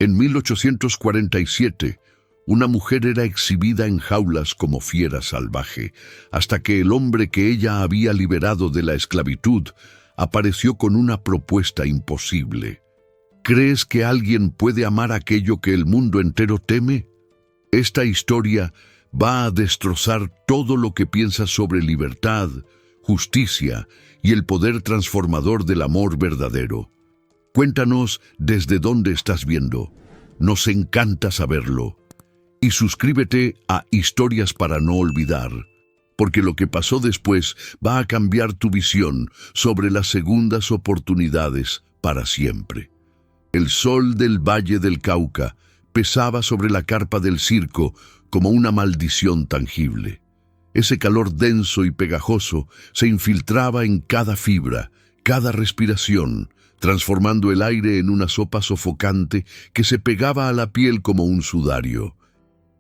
En 1847, una mujer era exhibida en jaulas como fiera salvaje, hasta que el hombre que ella había liberado de la esclavitud apareció con una propuesta imposible. ¿Crees que alguien puede amar aquello que el mundo entero teme? Esta historia va a destrozar todo lo que piensas sobre libertad, justicia y el poder transformador del amor verdadero. Cuéntanos desde dónde estás viendo. Nos encanta saberlo. Y suscríbete a Historias para no olvidar, porque lo que pasó después va a cambiar tu visión sobre las segundas oportunidades para siempre. El sol del Valle del Cauca pesaba sobre la carpa del circo como una maldición tangible. Ese calor denso y pegajoso se infiltraba en cada fibra, cada respiración, transformando el aire en una sopa sofocante que se pegaba a la piel como un sudario.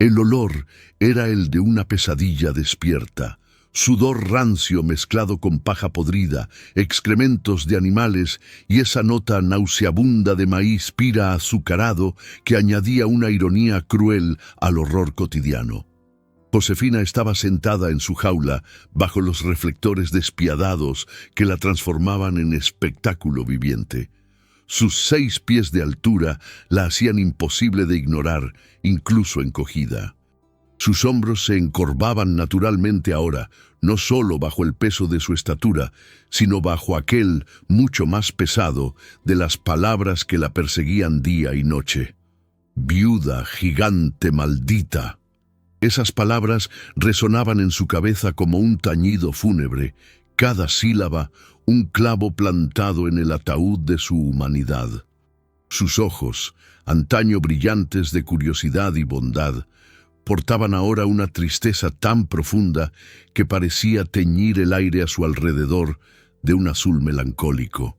El olor era el de una pesadilla despierta, sudor rancio mezclado con paja podrida, excrementos de animales y esa nota nauseabunda de maíz pira azucarado que añadía una ironía cruel al horror cotidiano. Josefina estaba sentada en su jaula bajo los reflectores despiadados que la transformaban en espectáculo viviente. Sus 6 pies de altura la hacían imposible de ignorar, incluso encogida. Sus hombros se encorvaban naturalmente ahora, no solo bajo el peso de su estatura, sino bajo aquel, mucho más pesado, de las palabras que la perseguían día y noche. «Viuda, gigante, maldita». Esas palabras resonaban en su cabeza como un tañido fúnebre, cada sílaba un clavo plantado en el ataúd de su humanidad. Sus ojos, antaño brillantes de curiosidad y bondad, portaban ahora una tristeza tan profunda que parecía teñir el aire a su alrededor de un azul melancólico.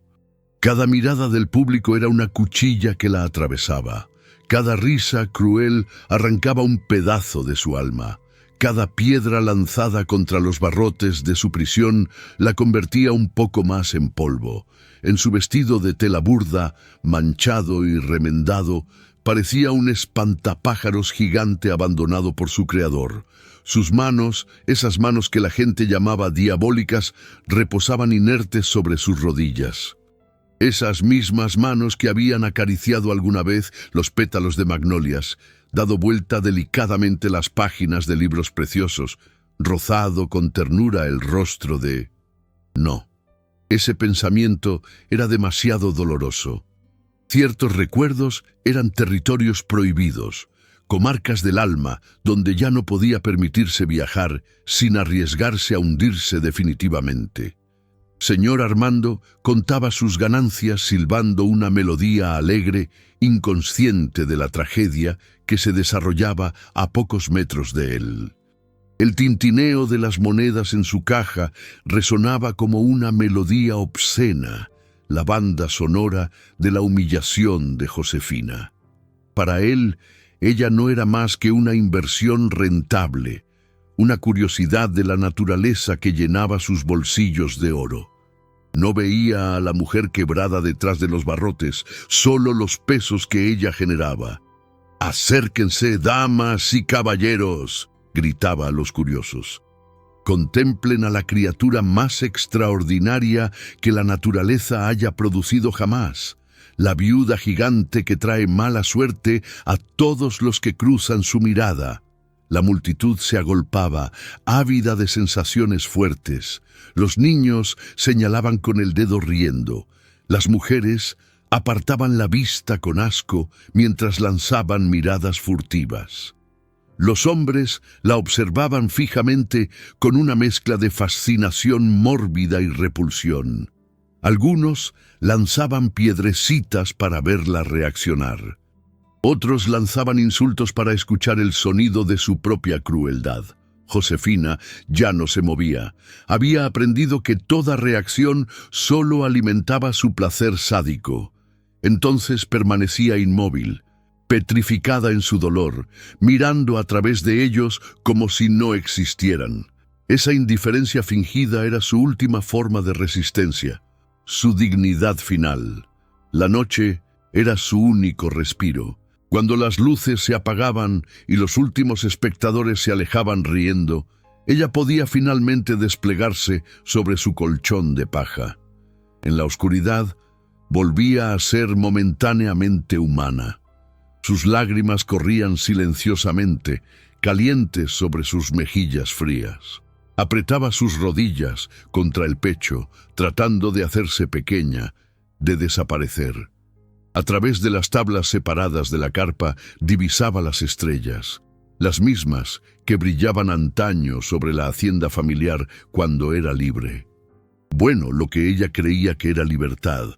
Cada mirada del público era una cuchilla que la atravesaba. Cada risa cruel arrancaba un pedazo de su alma. Cada piedra lanzada contra los barrotes de su prisión la convertía un poco más en polvo. En su vestido de tela burda, manchado y remendado, parecía un espantapájaros gigante abandonado por su creador. Sus manos, esas manos que la gente llamaba diabólicas, reposaban inertes sobre sus rodillas. Esas mismas manos que habían acariciado alguna vez los pétalos de magnolias, dado vuelta delicadamente las páginas de libros preciosos, rozado con ternura el rostro de... No, ese pensamiento era demasiado doloroso. Ciertos recuerdos eran territorios prohibidos, comarcas del alma donde ya no podía permitirse viajar sin arriesgarse a hundirse definitivamente. Señor Armando contaba sus ganancias silbando una melodía alegre, inconsciente de la tragedia que se desarrollaba a pocos metros de él. El tintineo de las monedas en su caja resonaba como una melodía obscena, la banda sonora de la humillación de Josefina. Para él, ella no era más que una inversión rentable, una curiosidad de la naturaleza que llenaba sus bolsillos de oro. No veía a la mujer quebrada detrás de los barrotes, solo los pesos que ella generaba. «Acérquense, damas y caballeros», gritaba a los curiosos. «Contemplen a la criatura más extraordinaria que la naturaleza haya producido jamás, la viuda gigante que trae mala suerte a todos los que cruzan su mirada». La multitud se agolpaba, ávida de sensaciones fuertes. Los niños señalaban con el dedo riendo. Las mujeres apartaban la vista con asco mientras lanzaban miradas furtivas. Los hombres la observaban fijamente con una mezcla de fascinación mórbida y repulsión. Algunos lanzaban piedrecitas para verla reaccionar. Otros lanzaban insultos para escuchar el sonido de su propia crueldad. Josefina ya no se movía. Había aprendido que toda reacción solo alimentaba su placer sádico. Entonces permanecía inmóvil, petrificada en su dolor, mirando a través de ellos como si no existieran. Esa indiferencia fingida era su última forma de resistencia, su dignidad final. La noche era su único respiro. Cuando las luces se apagaban y los últimos espectadores se alejaban riendo, ella podía finalmente desplegarse sobre su colchón de paja. En la oscuridad, volvía a ser momentáneamente humana. Sus lágrimas corrían silenciosamente, calientes sobre sus mejillas frías. Apretaba sus rodillas contra el pecho, tratando de hacerse pequeña, de desaparecer. A través de las tablas separadas de la carpa divisaba las estrellas, las mismas que brillaban antaño sobre la hacienda familiar cuando era libre. Bueno, lo que ella creía que era libertad,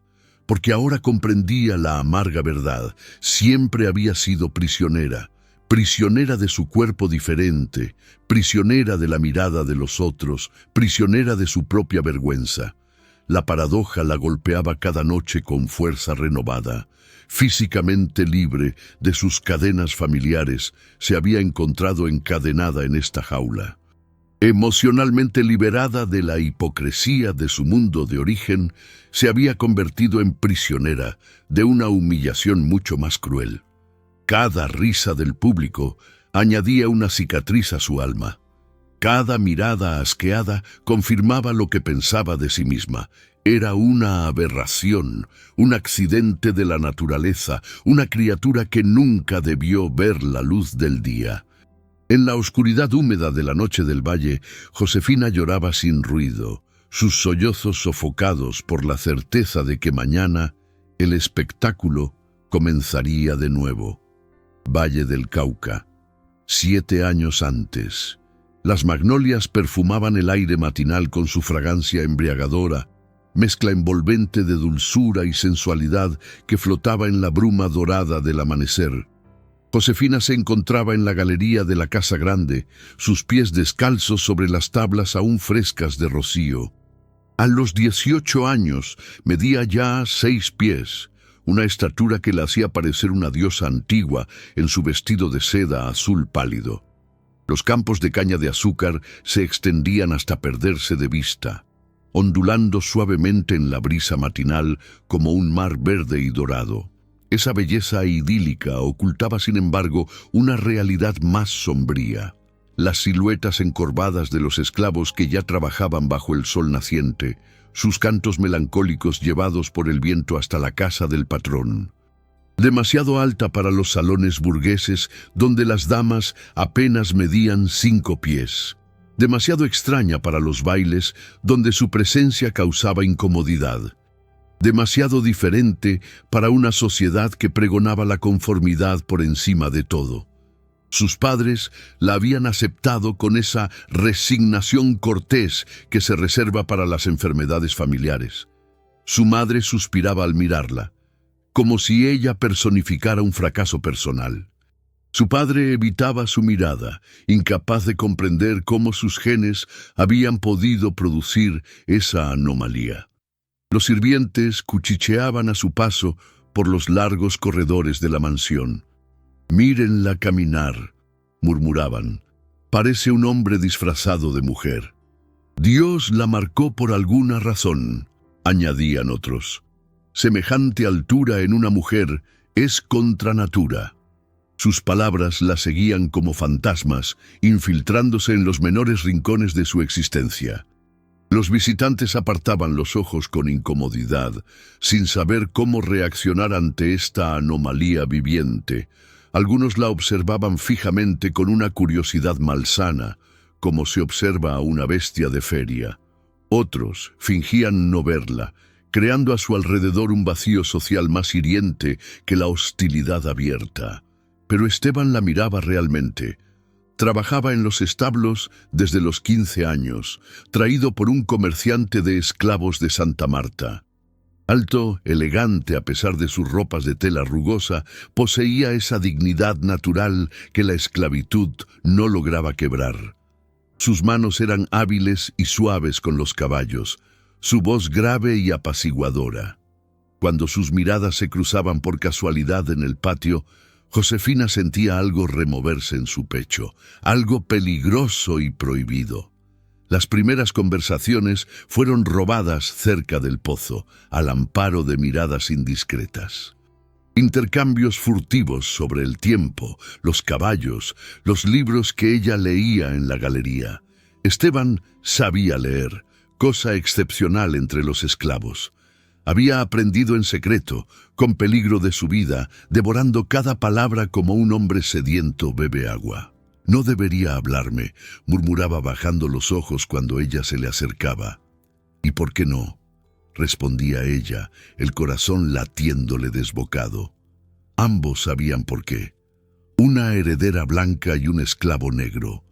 porque ahora comprendía la amarga verdad. Siempre había sido prisionera, prisionera de su cuerpo diferente, prisionera de la mirada de los otros, prisionera de su propia vergüenza. La paradoja la golpeaba cada noche con fuerza renovada. Físicamente libre de sus cadenas familiares, se había encontrado encadenada en esta jaula. Emocionalmente liberada de la hipocresía de su mundo de origen, se había convertido en prisionera de una humillación mucho más cruel. Cada risa del público añadía una cicatriz a su alma. Cada mirada asqueada confirmaba lo que pensaba de sí misma. Era una aberración, un accidente de la naturaleza, una criatura que nunca debió ver la luz del día. En la oscuridad húmeda de la noche del valle, Josefina lloraba sin ruido, sus sollozos sofocados por la certeza de que mañana el espectáculo comenzaría de nuevo. Valle del Cauca, 7 años antes. Las magnolias perfumaban el aire matinal con su fragancia embriagadora, mezcla envolvente de dulzura y sensualidad que flotaba en la bruma dorada del amanecer. Josefina se encontraba en la galería de la casa grande, sus pies descalzos sobre las tablas aún frescas de rocío. A los 18 años medía ya 6 pies, una estatura que la hacía parecer una diosa antigua en su vestido de seda azul pálido. Los campos de caña de azúcar se extendían hasta perderse de vista, ondulando suavemente en la brisa matinal como un mar verde y dorado. Esa belleza idílica ocultaba, sin embargo, una realidad más sombría. Las siluetas encorvadas de los esclavos que ya trabajaban bajo el sol naciente, sus cantos melancólicos llevados por el viento hasta la casa del patrón. Demasiado alta para los salones burgueses, donde las damas apenas medían 5 pies. Demasiado extraña para los bailes, donde su presencia causaba incomodidad. Demasiado diferente para una sociedad que pregonaba la conformidad por encima de todo. Sus padres la habían aceptado con esa resignación cortés que se reserva para las enfermedades familiares. Su madre suspiraba al mirarla, como si ella personificara un fracaso personal. Su padre evitaba su mirada, incapaz de comprender cómo sus genes habían podido producir esa anomalía. Los sirvientes cuchicheaban a su paso por los largos corredores de la mansión. «Mírenla caminar», murmuraban. «Parece un hombre disfrazado de mujer». «Dios la marcó por alguna razón», añadían otros. «Semejante altura en una mujer es contra natura». Sus palabras la seguían como fantasmas, infiltrándose en los menores rincones de su existencia. Los visitantes apartaban los ojos con incomodidad, sin saber cómo reaccionar ante esta anomalía viviente. Algunos la observaban fijamente con una curiosidad malsana, como se observa a una bestia de feria. Otros fingían no verla, creando a su alrededor un vacío social más hiriente que la hostilidad abierta. Pero Esteban la miraba realmente. Trabajaba en los establos desde los 15 años, traído por un comerciante de esclavos de Santa Marta. Alto, elegante a pesar de sus ropas de tela rugosa, poseía esa dignidad natural que la esclavitud no lograba quebrar. Sus manos eran hábiles y suaves con los caballos, su voz grave y apaciguadora. Cuando sus miradas se cruzaban por casualidad en el patio, Josefina sentía algo removerse en su pecho, algo peligroso y prohibido. Las primeras conversaciones fueron robadas cerca del pozo, al amparo de miradas indiscretas. Intercambios furtivos sobre el tiempo, los caballos, los libros que ella leía en la galería. Esteban sabía leer, cosa excepcional entre los esclavos. Había aprendido en secreto, con peligro de su vida, devorando cada palabra como un hombre sediento bebe agua. «No debería hablarme», murmuraba bajando los ojos cuando ella se le acercaba. «¿Y por qué no?», respondía ella, el corazón latiéndole desbocado. Ambos sabían por qué. Una heredera blanca y un esclavo negro.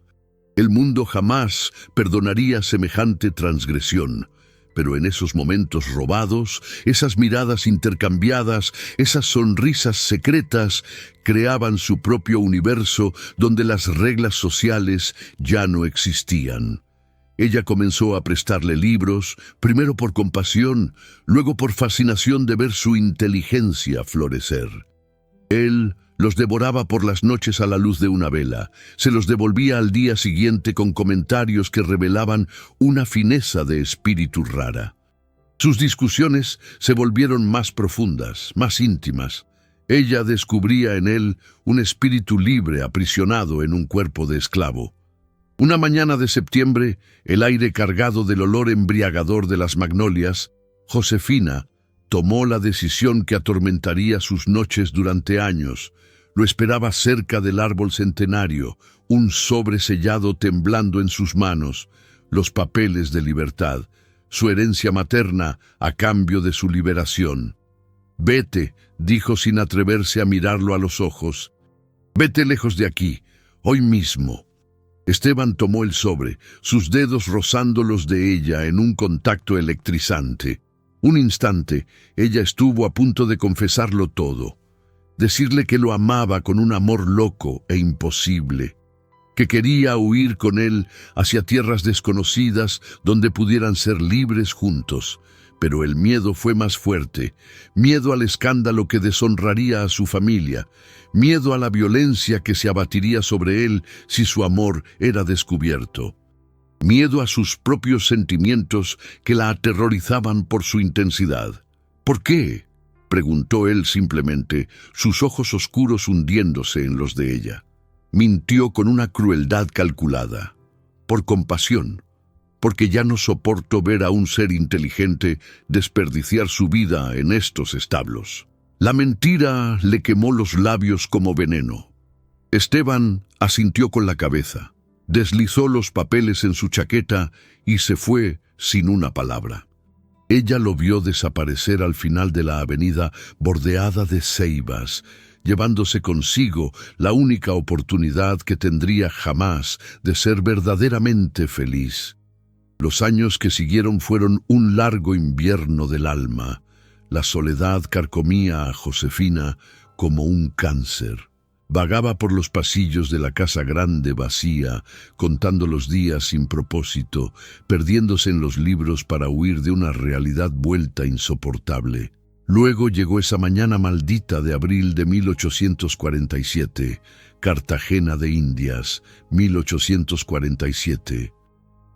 El mundo jamás perdonaría semejante transgresión, pero en esos momentos robados, esas miradas intercambiadas, esas sonrisas secretas, creaban su propio universo donde las reglas sociales ya no existían. Ella comenzó a prestarle libros, primero por compasión, luego por fascinación de ver su inteligencia florecer. Él los devoraba por las noches a la luz de una vela, se los devolvía al día siguiente con comentarios que revelaban una fineza de espíritu rara. Sus discusiones se volvieron más profundas, más íntimas. Ella descubría en él un espíritu libre aprisionado en un cuerpo de esclavo. Una mañana de septiembre, el aire cargado del olor embriagador de las magnolias, Josefina tomó la decisión que atormentaría sus noches durante años. Lo esperaba cerca del árbol centenario, un sobre sellado temblando en sus manos, los papeles de libertad, su herencia materna a cambio de su liberación. «Vete», dijo sin atreverse a mirarlo a los ojos. «Vete lejos de aquí, hoy mismo». Esteban tomó el sobre, sus dedos rozando los de ella en un contacto electrizante. Un instante, ella estuvo a punto de confesarlo todo. Decirle que lo amaba con un amor loco e imposible, que quería huir con él hacia tierras desconocidas donde pudieran ser libres juntos. Pero el miedo fue más fuerte, miedo al escándalo que deshonraría a su familia, miedo a la violencia que se abatiría sobre él si su amor era descubierto, miedo a sus propios sentimientos que la aterrorizaban por su intensidad. «¿Por qué?», preguntó él simplemente, sus ojos oscuros hundiéndose en los de ella. Mintió con una crueldad calculada. «Por compasión, porque ya no soporto ver a un ser inteligente desperdiciar su vida en estos establos». La mentira le quemó los labios como veneno. Esteban asintió con la cabeza, deslizó los papeles en su chaqueta y se fue sin una palabra. Ella lo vio desaparecer al final de la avenida bordeada de ceibas, llevándose consigo la única oportunidad que tendría jamás de ser verdaderamente feliz. Los años que siguieron fueron un largo invierno del alma. La soledad carcomía a Josefina como un cáncer. Vagaba por los pasillos de la casa grande vacía, contando los días sin propósito, perdiéndose en los libros para huir de una realidad vuelta insoportable. Luego llegó esa mañana maldita de abril de 1847, Cartagena de Indias, 1847.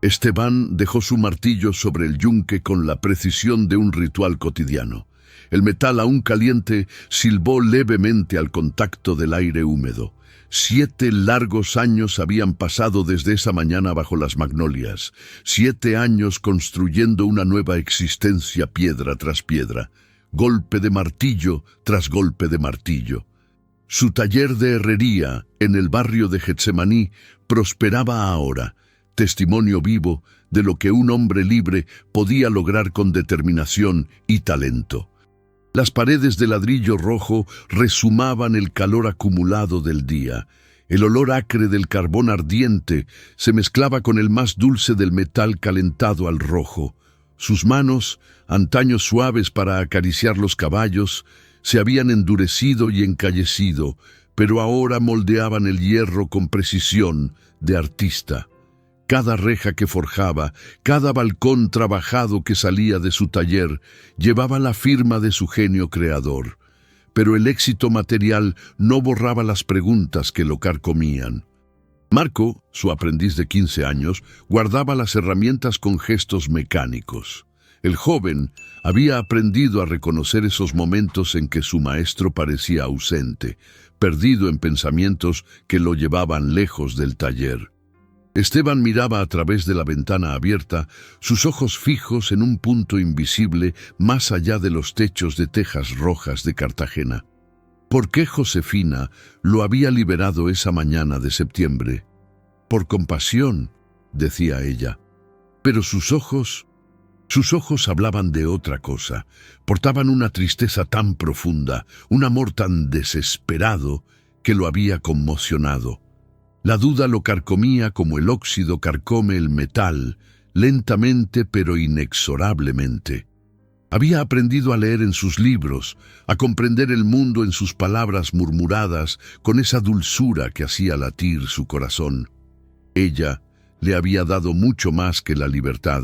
Esteban dejó su martillo sobre el yunque con la precisión de un ritual cotidiano. El metal aún caliente silbó levemente al contacto del aire húmedo. 7 largos años habían pasado desde esa mañana bajo las magnolias. 7 años construyendo una nueva existencia piedra tras piedra, golpe de martillo tras golpe de martillo. Su taller de herrería en el barrio de Getsemaní prosperaba ahora, testimonio vivo de lo que un hombre libre podía lograr con determinación y talento. Las paredes de ladrillo rojo resumaban el calor acumulado del día. El olor acre del carbón ardiente se mezclaba con el más dulce del metal calentado al rojo. Sus manos, antaño suaves para acariciar los caballos, se habían endurecido y encallecido, pero ahora moldeaban el hierro con precisión de artista. Cada reja que forjaba, cada balcón trabajado que salía de su taller, llevaba la firma de su genio creador. Pero el éxito material no borraba las preguntas que lo carcomían. Marco, su aprendiz de 15 años, guardaba las herramientas con gestos mecánicos. El joven había aprendido a reconocer esos momentos en que su maestro parecía ausente, perdido en pensamientos que lo llevaban lejos del taller. Esteban miraba a través de la ventana abierta, sus ojos fijos en un punto invisible más allá de los techos de tejas rojas de Cartagena. ¿Por qué Josefina lo había liberado esa mañana de septiembre? Por compasión, decía ella. Pero sus ojos hablaban de otra cosa. Portaban una tristeza tan profunda, un amor tan desesperado que lo había conmocionado. La duda lo carcomía como el óxido carcome el metal, lentamente pero inexorablemente. Había aprendido a leer en sus libros, a comprender el mundo en sus palabras murmuradas con esa dulzura que hacía latir su corazón. Ella le había dado mucho más que la libertad.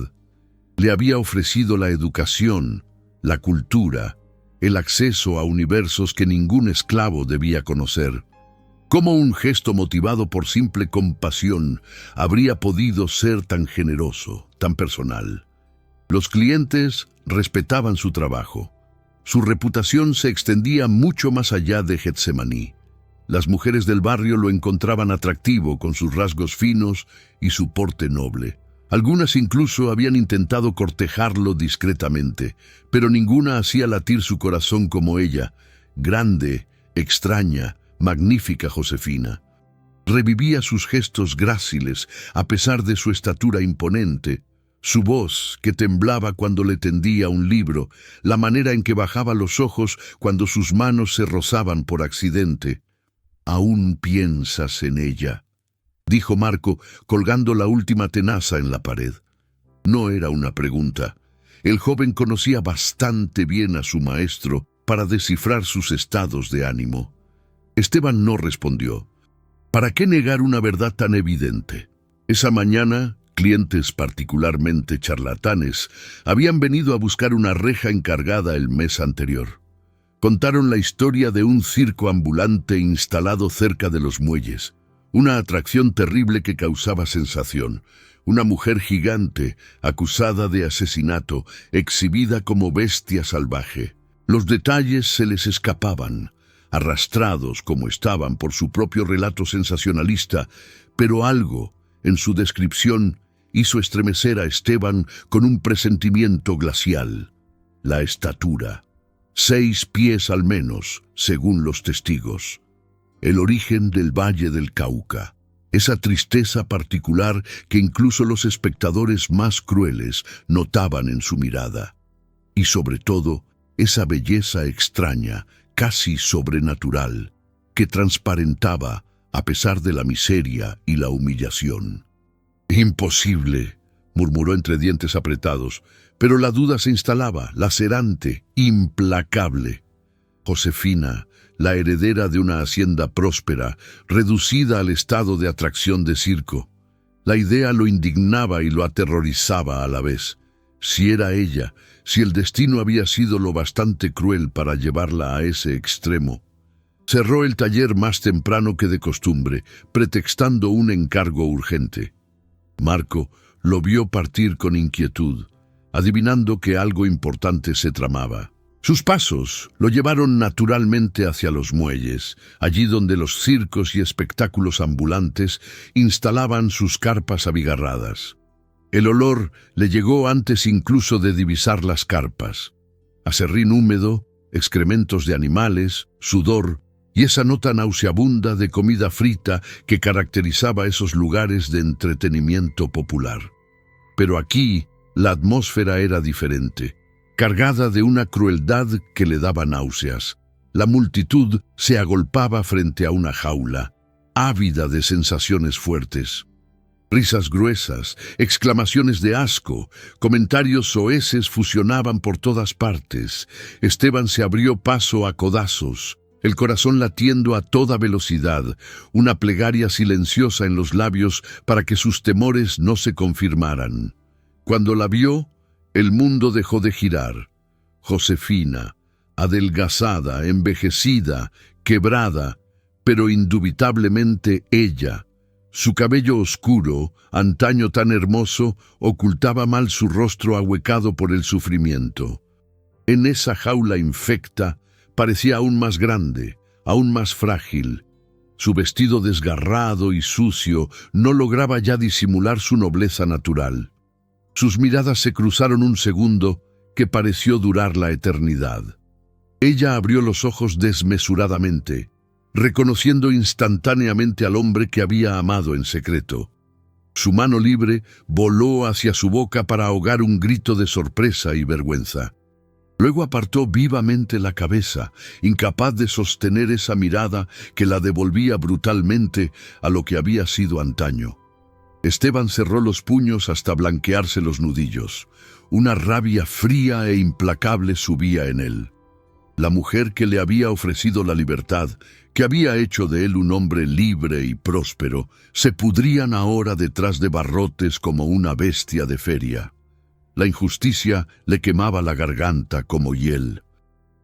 Le había ofrecido la educación, la cultura, el acceso a universos que ningún esclavo debía conocer. ¿Cómo un gesto motivado por simple compasión habría podido ser tan generoso, tan personal? Los clientes respetaban su trabajo. Su reputación se extendía mucho más allá de Getsemaní. Las mujeres del barrio lo encontraban atractivo con sus rasgos finos y su porte noble. Algunas incluso habían intentado cortejarlo discretamente, pero ninguna hacía latir su corazón como ella, grande, extraña, magnífica Josefina. Revivía sus gestos gráciles a pesar de su estatura imponente, su voz que temblaba cuando le tendía un libro, la manera en que bajaba los ojos cuando sus manos se rozaban por accidente. «¿Aún piensas en ella?», dijo Marco, colgando la última tenaza en la pared. No era una pregunta. El joven conocía bastante bien a su maestro para descifrar sus estados de ánimo. Esteban no respondió. ¿Para qué negar una verdad tan evidente? Esa mañana, clientes particularmente charlatanes habían venido a buscar una reja encargada el mes anterior. Contaron la historia de un circo ambulante instalado cerca de los muelles. Una atracción terrible que causaba sensación. Una mujer gigante, acusada de asesinato, exhibida como bestia salvaje. Los detalles se les escapaban, arrastrados como estaban por su propio relato sensacionalista, pero algo en su descripción hizo estremecer a Esteban con un presentimiento glacial. La estatura. 6 pies al menos, según los testigos. El origen del Valle del Cauca. Esa tristeza particular que incluso los espectadores más crueles notaban en su mirada. Y sobre todo, esa belleza extraña, casi sobrenatural, que transparentaba a pesar de la miseria y la humillación. «Imposible», murmuró entre dientes apretados, pero la duda se instalaba, lacerante, implacable. Josefina, la heredera de una hacienda próspera, reducida al estado de atracción de circo. La idea lo indignaba y lo aterrorizaba a la vez. Si era ella, si el destino había sido lo bastante cruel para llevarla a ese extremo. Cerró el taller más temprano que de costumbre, pretextando un encargo urgente. Marco lo vio partir con inquietud, adivinando que algo importante se tramaba. Sus pasos lo llevaron naturalmente hacia los muelles, allí donde los circos y espectáculos ambulantes instalaban sus carpas abigarradas. El olor le llegó antes incluso de divisar las carpas. Aserrín húmedo, excrementos de animales, sudor y esa nota nauseabunda de comida frita que caracterizaba esos lugares de entretenimiento popular. Pero aquí la atmósfera era diferente, cargada de una crueldad que le daba náuseas. La multitud se agolpaba frente a una jaula, ávida de sensaciones fuertes. Risas gruesas, exclamaciones de asco, comentarios soeces fusionaban por todas partes. Esteban se abrió paso a codazos, el corazón latiendo a toda velocidad, una plegaria silenciosa en los labios para que sus temores no se confirmaran. Cuando la vio, el mundo dejó de girar. Josefina, adelgazada, envejecida, quebrada, pero indubitablemente ella, Su cabello oscuro, antaño tan hermoso, ocultaba mal su rostro ahuecado por el sufrimiento. En esa jaula infecta parecía aún más grande, aún más frágil. Su vestido desgarrado y sucio no lograba ya disimular su nobleza natural. Sus miradas se cruzaron un segundo que pareció durar la eternidad. Ella abrió los ojos desmesuradamente, reconociendo instantáneamente al hombre que había amado en secreto. Su mano libre voló hacia su boca para ahogar un grito de sorpresa y vergüenza. Luego apartó vivamente la cabeza, incapaz de sostener esa mirada que la devolvía brutalmente a lo que había sido antaño. Esteban cerró los puños hasta blanquearse los nudillos. Una rabia fría e implacable subía en él. La mujer que le había ofrecido la libertad, que había hecho de él un hombre libre y próspero, se pudrían ahora detrás de barrotes como una bestia de feria. La injusticia le quemaba la garganta como hiel.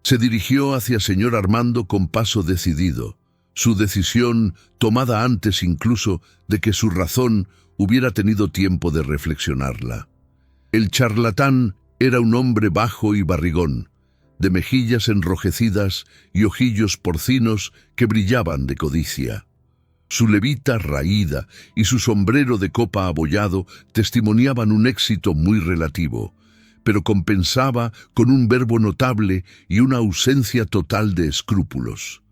Se dirigió hacia señor Armando con paso decidido, su decisión tomada antes incluso de que su razón hubiera tenido tiempo de reflexionarla. El charlatán era un hombre bajo y barrigón, de mejillas enrojecidas y ojillos porcinos que brillaban de codicia. Su levita raída y su sombrero de copa abollado testimoniaban un éxito muy relativo, pero compensaba con un verbo notable y una ausencia total de escrúpulos.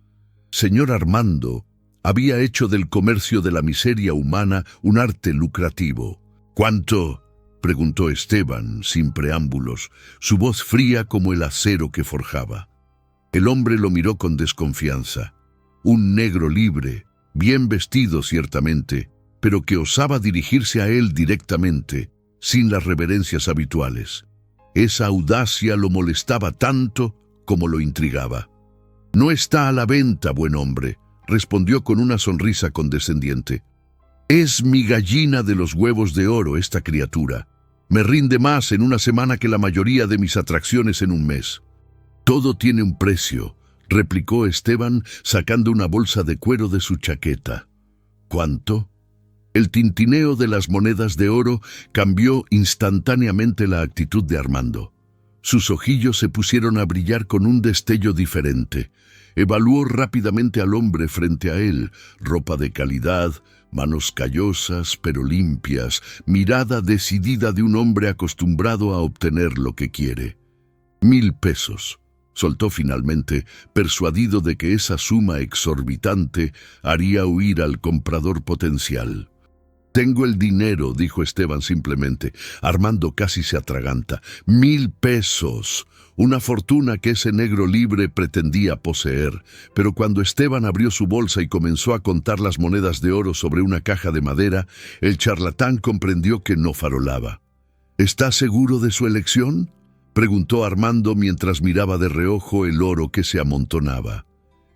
Señor Armando había hecho del comercio de la miseria humana un arte lucrativo. ¿Cuánto?, preguntó Esteban, sin preámbulos, su voz fría como el acero que forjaba. El hombre lo miró con desconfianza. Un negro libre, bien vestido ciertamente, pero que osaba dirigirse a él directamente, sin las reverencias habituales. Esa audacia lo molestaba tanto como lo intrigaba. «No está a la venta, buen hombre», respondió con una sonrisa condescendiente. «Es mi gallina de los huevos de oro esta criatura. Me rinde más en una semana que la mayoría de mis atracciones en un mes». «Todo tiene un precio», replicó Esteban, sacando una bolsa de cuero de su chaqueta. «¿Cuánto?». El tintineo de las monedas de oro cambió instantáneamente la actitud de Armando. Sus ojillos se pusieron a brillar con un destello diferente. Evaluó rápidamente al hombre frente a él, ropa de calidad, manos callosas pero limpias, mirada decidida de un hombre acostumbrado a obtener lo que quiere. 1000 pesos, soltó finalmente, persuadido de que esa suma exorbitante haría huir al comprador potencial. «Tengo el dinero», dijo Esteban simplemente. Armando casi se atraganta. 1000 pesos, una fortuna que ese negro libre pretendía poseer. Pero cuando Esteban abrió su bolsa y comenzó a contar las monedas de oro sobre una caja de madera, el charlatán comprendió que no farolaba. «¿Está seguro de su elección?», preguntó Armando mientras miraba de reojo el oro que se amontonaba.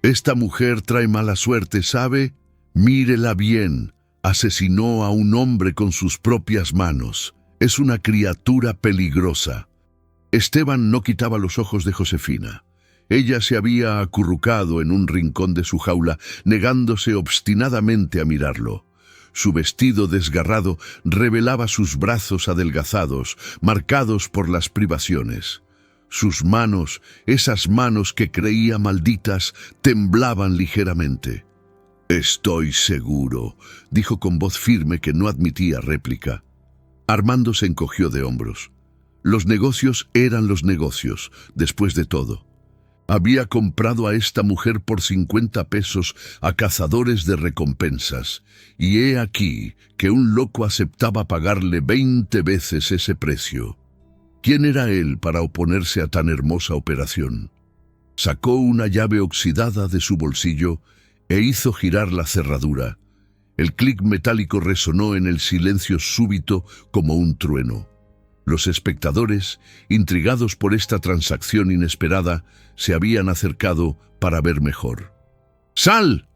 «Esta mujer trae mala suerte, ¿sabe? Mírela bien. Asesinó a un hombre con sus propias manos. Es una criatura peligrosa». Esteban no quitaba los ojos de Josefina. Ella se había acurrucado en un rincón de su jaula, negándose obstinadamente a mirarlo. Su vestido desgarrado revelaba sus brazos adelgazados, marcados por las privaciones. Sus manos, esas manos que creía malditas, temblaban ligeramente. «Estoy seguro», dijo con voz firme que no admitía réplica. Armando se encogió de hombros. Los negocios eran los negocios, después de todo. Había comprado a esta mujer por 50 pesos a cazadores de recompensas, y he aquí que un loco aceptaba pagarle 20 veces ese precio. ¿Quién era él para oponerse a tan hermosa operación? Sacó una llave oxidada de su bolsillo e hizo girar la cerradura. El clic metálico resonó en el silencio súbito como un trueno. Los espectadores, intrigados por esta transacción inesperada, se habían acercado para ver mejor. «¡Sal!»,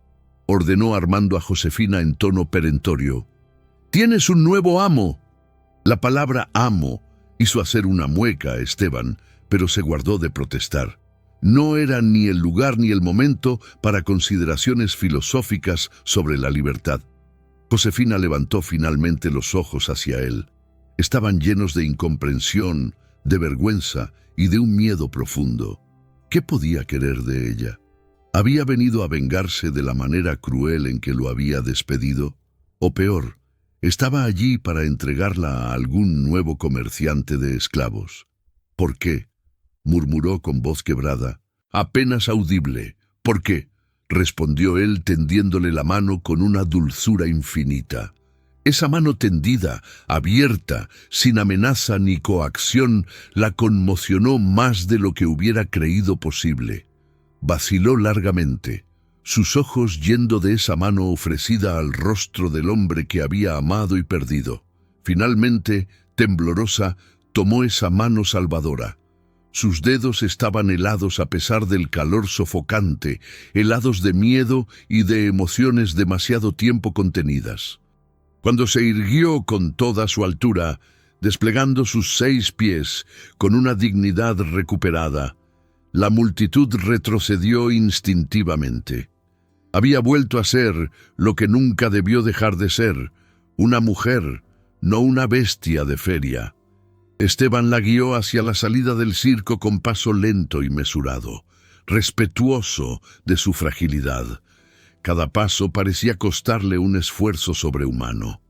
ordenó Armando a Josefina en tono perentorio. «¡Tienes un nuevo amo!». La palabra amo hizo hacer una mueca a Esteban, pero se guardó de protestar. No era ni el lugar ni el momento para consideraciones filosóficas sobre la libertad. Josefina levantó finalmente los ojos hacia él. Estaban llenos de incomprensión, de vergüenza y de un miedo profundo. ¿Qué podía querer de ella? ¿Había venido a vengarse de la manera cruel en que lo había despedido? O peor, estaba allí para entregarla a algún nuevo comerciante de esclavos. ¿Por qué?, murmuró con voz quebrada, apenas audible. ¿Por qué?, respondió él tendiéndole la mano con una dulzura infinita. Esa mano tendida, abierta, sin amenaza ni coacción, la conmocionó más de lo que hubiera creído posible. Vaciló largamente, sus ojos yendo de esa mano ofrecida al rostro del hombre que había amado y perdido. Finalmente, temblorosa, tomó esa mano salvadora. Sus dedos estaban helados a pesar del calor sofocante, helados de miedo y de emociones demasiado tiempo contenidas. Cuando se irguió con toda su altura, desplegando sus 6 pies con una dignidad recuperada, la multitud retrocedió instintivamente. Había vuelto a ser lo que nunca debió dejar de ser, una mujer, no una bestia de feria. Esteban la guió hacia la salida del circo con paso lento y mesurado, respetuoso de su fragilidad. Cada paso parecía costarle un esfuerzo sobrehumano.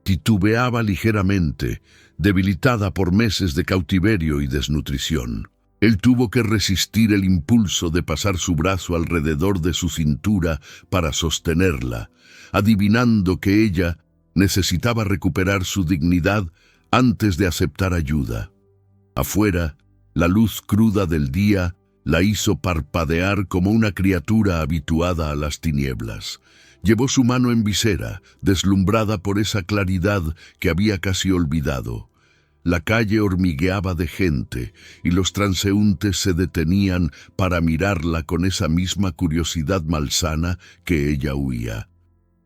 Titubeaba ligeramente, debilitada por meses de cautiverio y desnutrición. Él tuvo que resistir el impulso de pasar su brazo alrededor de su cintura para sostenerla, adivinando que ella necesitaba recuperar su dignidad antes de aceptar ayuda. Afuera, la luz cruda del día la hizo parpadear como una criatura habituada a las tinieblas. Llevó su mano en visera, deslumbrada por esa claridad que había casi olvidado. La calle hormigueaba de gente y los transeúntes se detenían para mirarla con esa misma curiosidad malsana que ella huía.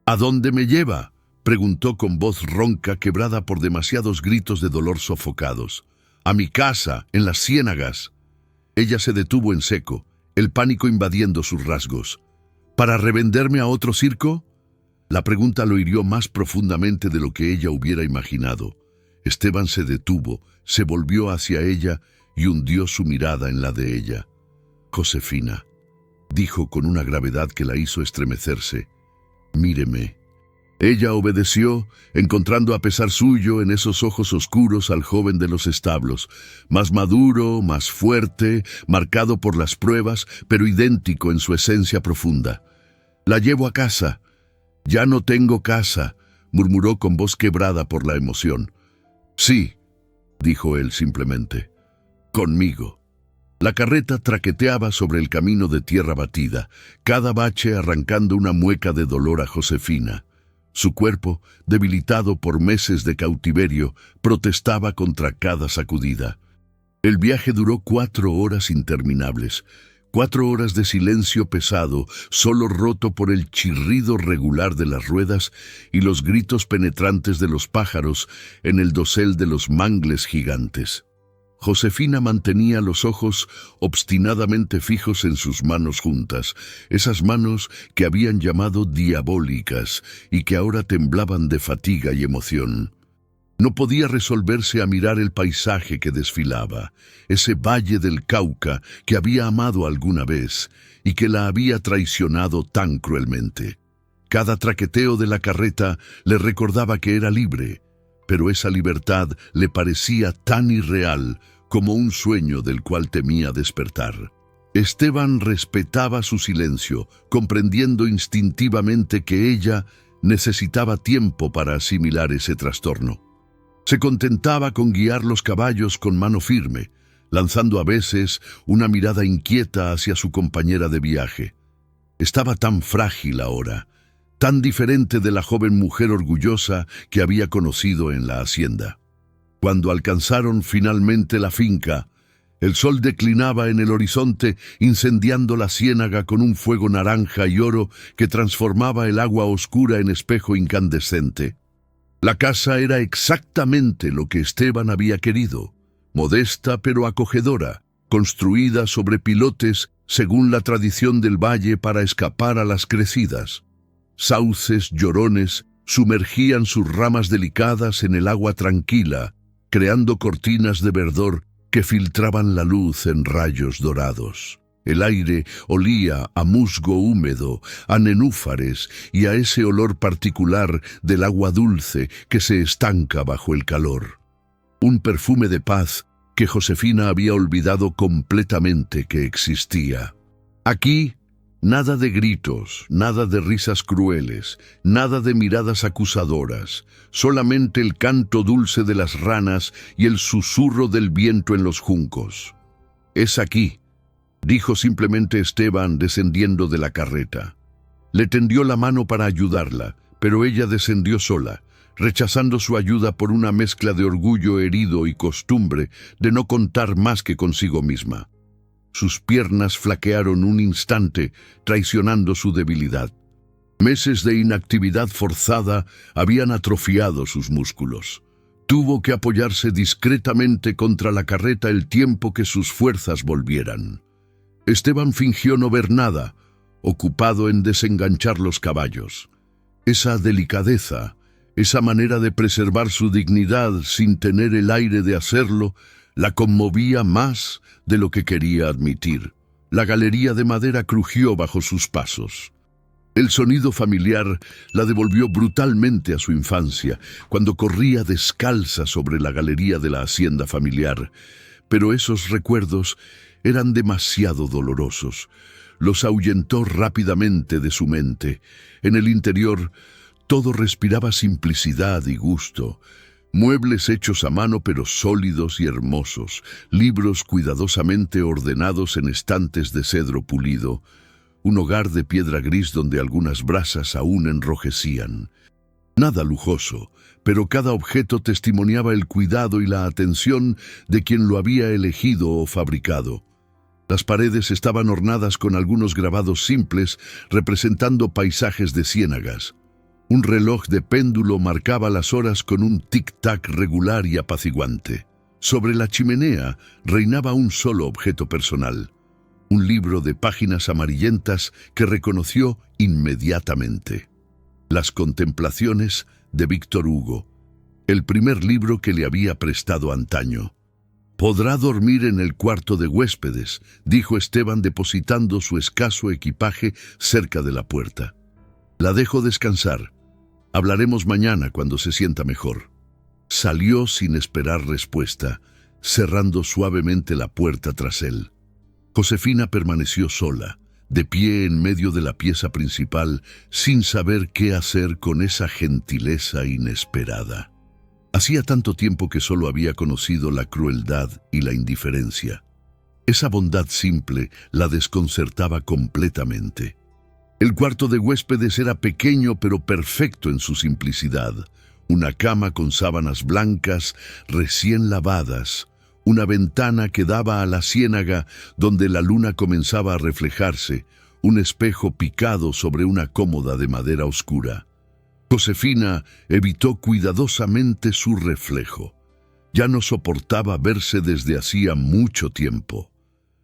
¿A dónde me lleva?, preguntó con voz ronca quebrada por demasiados gritos de dolor sofocados. «A mi casa, en las ciénagas». Ella se detuvo en seco, el pánico invadiendo sus rasgos. «¿Para revenderme a otro circo?». La pregunta lo hirió más profundamente de lo que ella hubiera imaginado. Esteban se detuvo, se volvió hacia ella y hundió su mirada en la de ella. «Josefina», dijo con una gravedad que la hizo estremecerse, «míreme». Ella obedeció, encontrando a pesar suyo en esos ojos oscuros al joven de los establos, más maduro, más fuerte, marcado por las pruebas, pero idéntico en su esencia profunda. «La llevo a casa». «Ya no tengo casa», murmuró con voz quebrada por la emoción. «Sí», dijo él simplemente, «conmigo». La carreta traqueteaba sobre el camino de tierra batida, cada bache arrancando una mueca de dolor a Josefina. Su cuerpo, debilitado por meses de cautiverio, protestaba contra cada sacudida. El viaje duró 4 horas interminables, 4 horas de silencio pesado, solo roto por el chirrido regular de las ruedas y los gritos penetrantes de los pájaros en el dosel de los mangles gigantes. Josefina mantenía los ojos obstinadamente fijos en sus manos juntas, esas manos que habían llamado diabólicas y que ahora temblaban de fatiga y emoción. No podía resolverse a mirar el paisaje que desfilaba, ese valle del Cauca que había amado alguna vez y que la había traicionado tan cruelmente. Cada traqueteo de la carreta le recordaba que era libre, pero esa libertad le parecía tan irreal como un sueño del cual temía despertar. Esteban respetaba su silencio, comprendiendo instintivamente que ella necesitaba tiempo para asimilar ese trastorno. Se contentaba con guiar los caballos con mano firme, lanzando a veces una mirada inquieta hacia su compañera de viaje. Estaba tan frágil ahora, tan diferente de la joven mujer orgullosa que había conocido en la hacienda. Cuando alcanzaron finalmente la finca, el sol declinaba en el horizonte, incendiando la ciénaga con un fuego naranja y oro que transformaba el agua oscura en espejo incandescente. La casa era exactamente lo que Esteban había querido, modesta pero acogedora, construida sobre pilotes según la tradición del valle para escapar a las crecidas. Sauces llorones Sumergían sus ramas delicadas en el agua tranquila, creando cortinas de verdor que filtraban la luz en rayos dorados. El aire olía a musgo húmedo, a nenúfares y a ese olor particular del agua dulce que se estanca bajo el calor. Un perfume de paz que Josefina había olvidado completamente que existía. Aquí, nada de gritos, nada de risas crueles, nada de miradas acusadoras, solamente el canto dulce de las ranas y el susurro del viento en los juncos. «Es aquí», dijo simplemente Esteban descendiendo de la carreta. Le tendió la mano para ayudarla, pero ella descendió sola, rechazando su ayuda por una mezcla de orgullo herido y costumbre de no contar más que consigo misma. Sus piernas flaquearon un instante, traicionando su debilidad. Meses de inactividad forzada habían atrofiado sus músculos. Tuvo que apoyarse discretamente contra la carreta el tiempo que sus fuerzas volvieran. Esteban fingió no ver nada, ocupado en desenganchar los caballos. Esa delicadeza, esa manera de preservar su dignidad sin tener el aire de hacerlo, la conmovía más de lo que quería admitir. La galería de madera crujió bajo sus pasos. El sonido familiar la devolvió brutalmente a su infancia, cuando corría descalza sobre la galería de la hacienda familiar. Pero esos recuerdos eran demasiado dolorosos. Los ahuyentó rápidamente de su mente. En el interior, todo respiraba simplicidad y gusto. Muebles hechos a mano pero sólidos y hermosos, libros cuidadosamente ordenados en estantes de cedro pulido, un hogar de piedra gris donde algunas brasas aún enrojecían. Nada lujoso, pero cada objeto testimoniaba el cuidado y la atención de quien lo había elegido o fabricado. Las paredes estaban ornadas con algunos grabados simples representando paisajes de ciénagas. Un reloj de péndulo marcaba las horas con un tic-tac regular y apaciguante. Sobre la chimenea reinaba un solo objeto personal, un libro de páginas amarillentas que reconoció inmediatamente. Las Contemplaciones de Víctor Hugo, el primer libro que le había prestado antaño. «Podrá dormir en el cuarto de huéspedes», dijo Esteban depositando su escaso equipaje cerca de la puerta. «La dejo descansar. Hablaremos mañana cuando se sienta mejor». Salió sin esperar respuesta, cerrando suavemente la puerta tras él. Josefina permaneció sola, de pie en medio de la pieza principal, sin saber qué hacer con esa gentileza inesperada. Hacía tanto tiempo que solo había conocido la crueldad y la indiferencia. Esa bondad simple la desconcertaba completamente. El cuarto de huéspedes era pequeño pero perfecto en su simplicidad. Una cama con sábanas blancas recién lavadas, una ventana que daba a la ciénaga donde la luna comenzaba a reflejarse, un espejo picado sobre una cómoda de madera oscura. Josefina evitó cuidadosamente su reflejo. Ya no soportaba verse desde hacía mucho tiempo.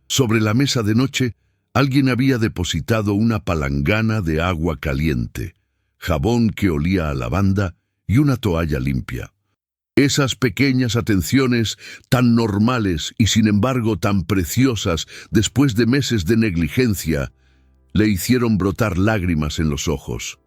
Sobre la mesa de noche, alguien había depositado una palangana de agua caliente, jabón que olía a lavanda y una toalla limpia. Esas pequeñas atenciones, tan normales y sin embargo tan preciosas después de meses de negligencia, le hicieron brotar lágrimas en los ojos.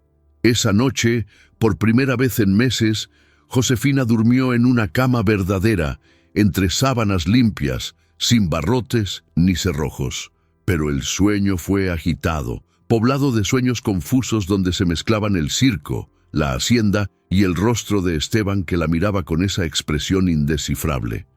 Esa noche, por primera vez en meses, Josefina durmió en una cama verdadera, entre sábanas limpias, sin barrotes ni cerrojos. Pero el sueño fue agitado, poblado de sueños confusos donde se mezclaban el circo, la hacienda y el rostro de Esteban que la miraba con esa expresión indescifrable.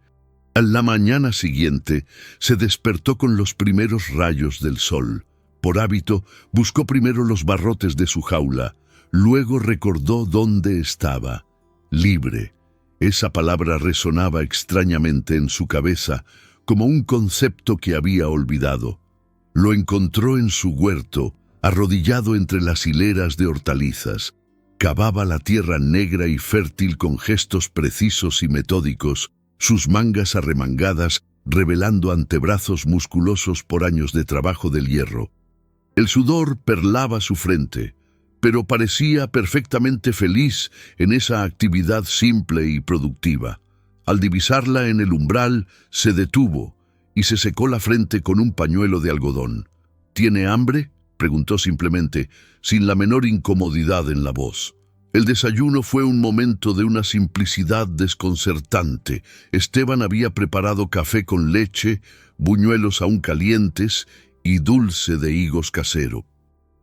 A la mañana siguiente se despertó con los primeros rayos del sol. Por hábito, buscó primero los barrotes de su jaula. Luego recordó dónde estaba. Libre. Esa palabra resonaba extrañamente en su cabeza, como un concepto que había olvidado. Lo encontró en su huerto, arrodillado entre las hileras de hortalizas. Cavaba la tierra negra y fértil con gestos precisos y metódicos, sus mangas arremangadas revelando antebrazos musculosos por años de trabajo del hierro. El sudor perlaba su frente, pero parecía perfectamente feliz en esa actividad simple y productiva. Al divisarla en el umbral, se detuvo y se secó la frente con un pañuelo de algodón. ¿Tiene hambre?, preguntó simplemente, sin la menor incomodidad en la voz. El desayuno fue un momento de una simplicidad desconcertante. Esteban había preparado café con leche, buñuelos aún calientes y dulce de higos casero.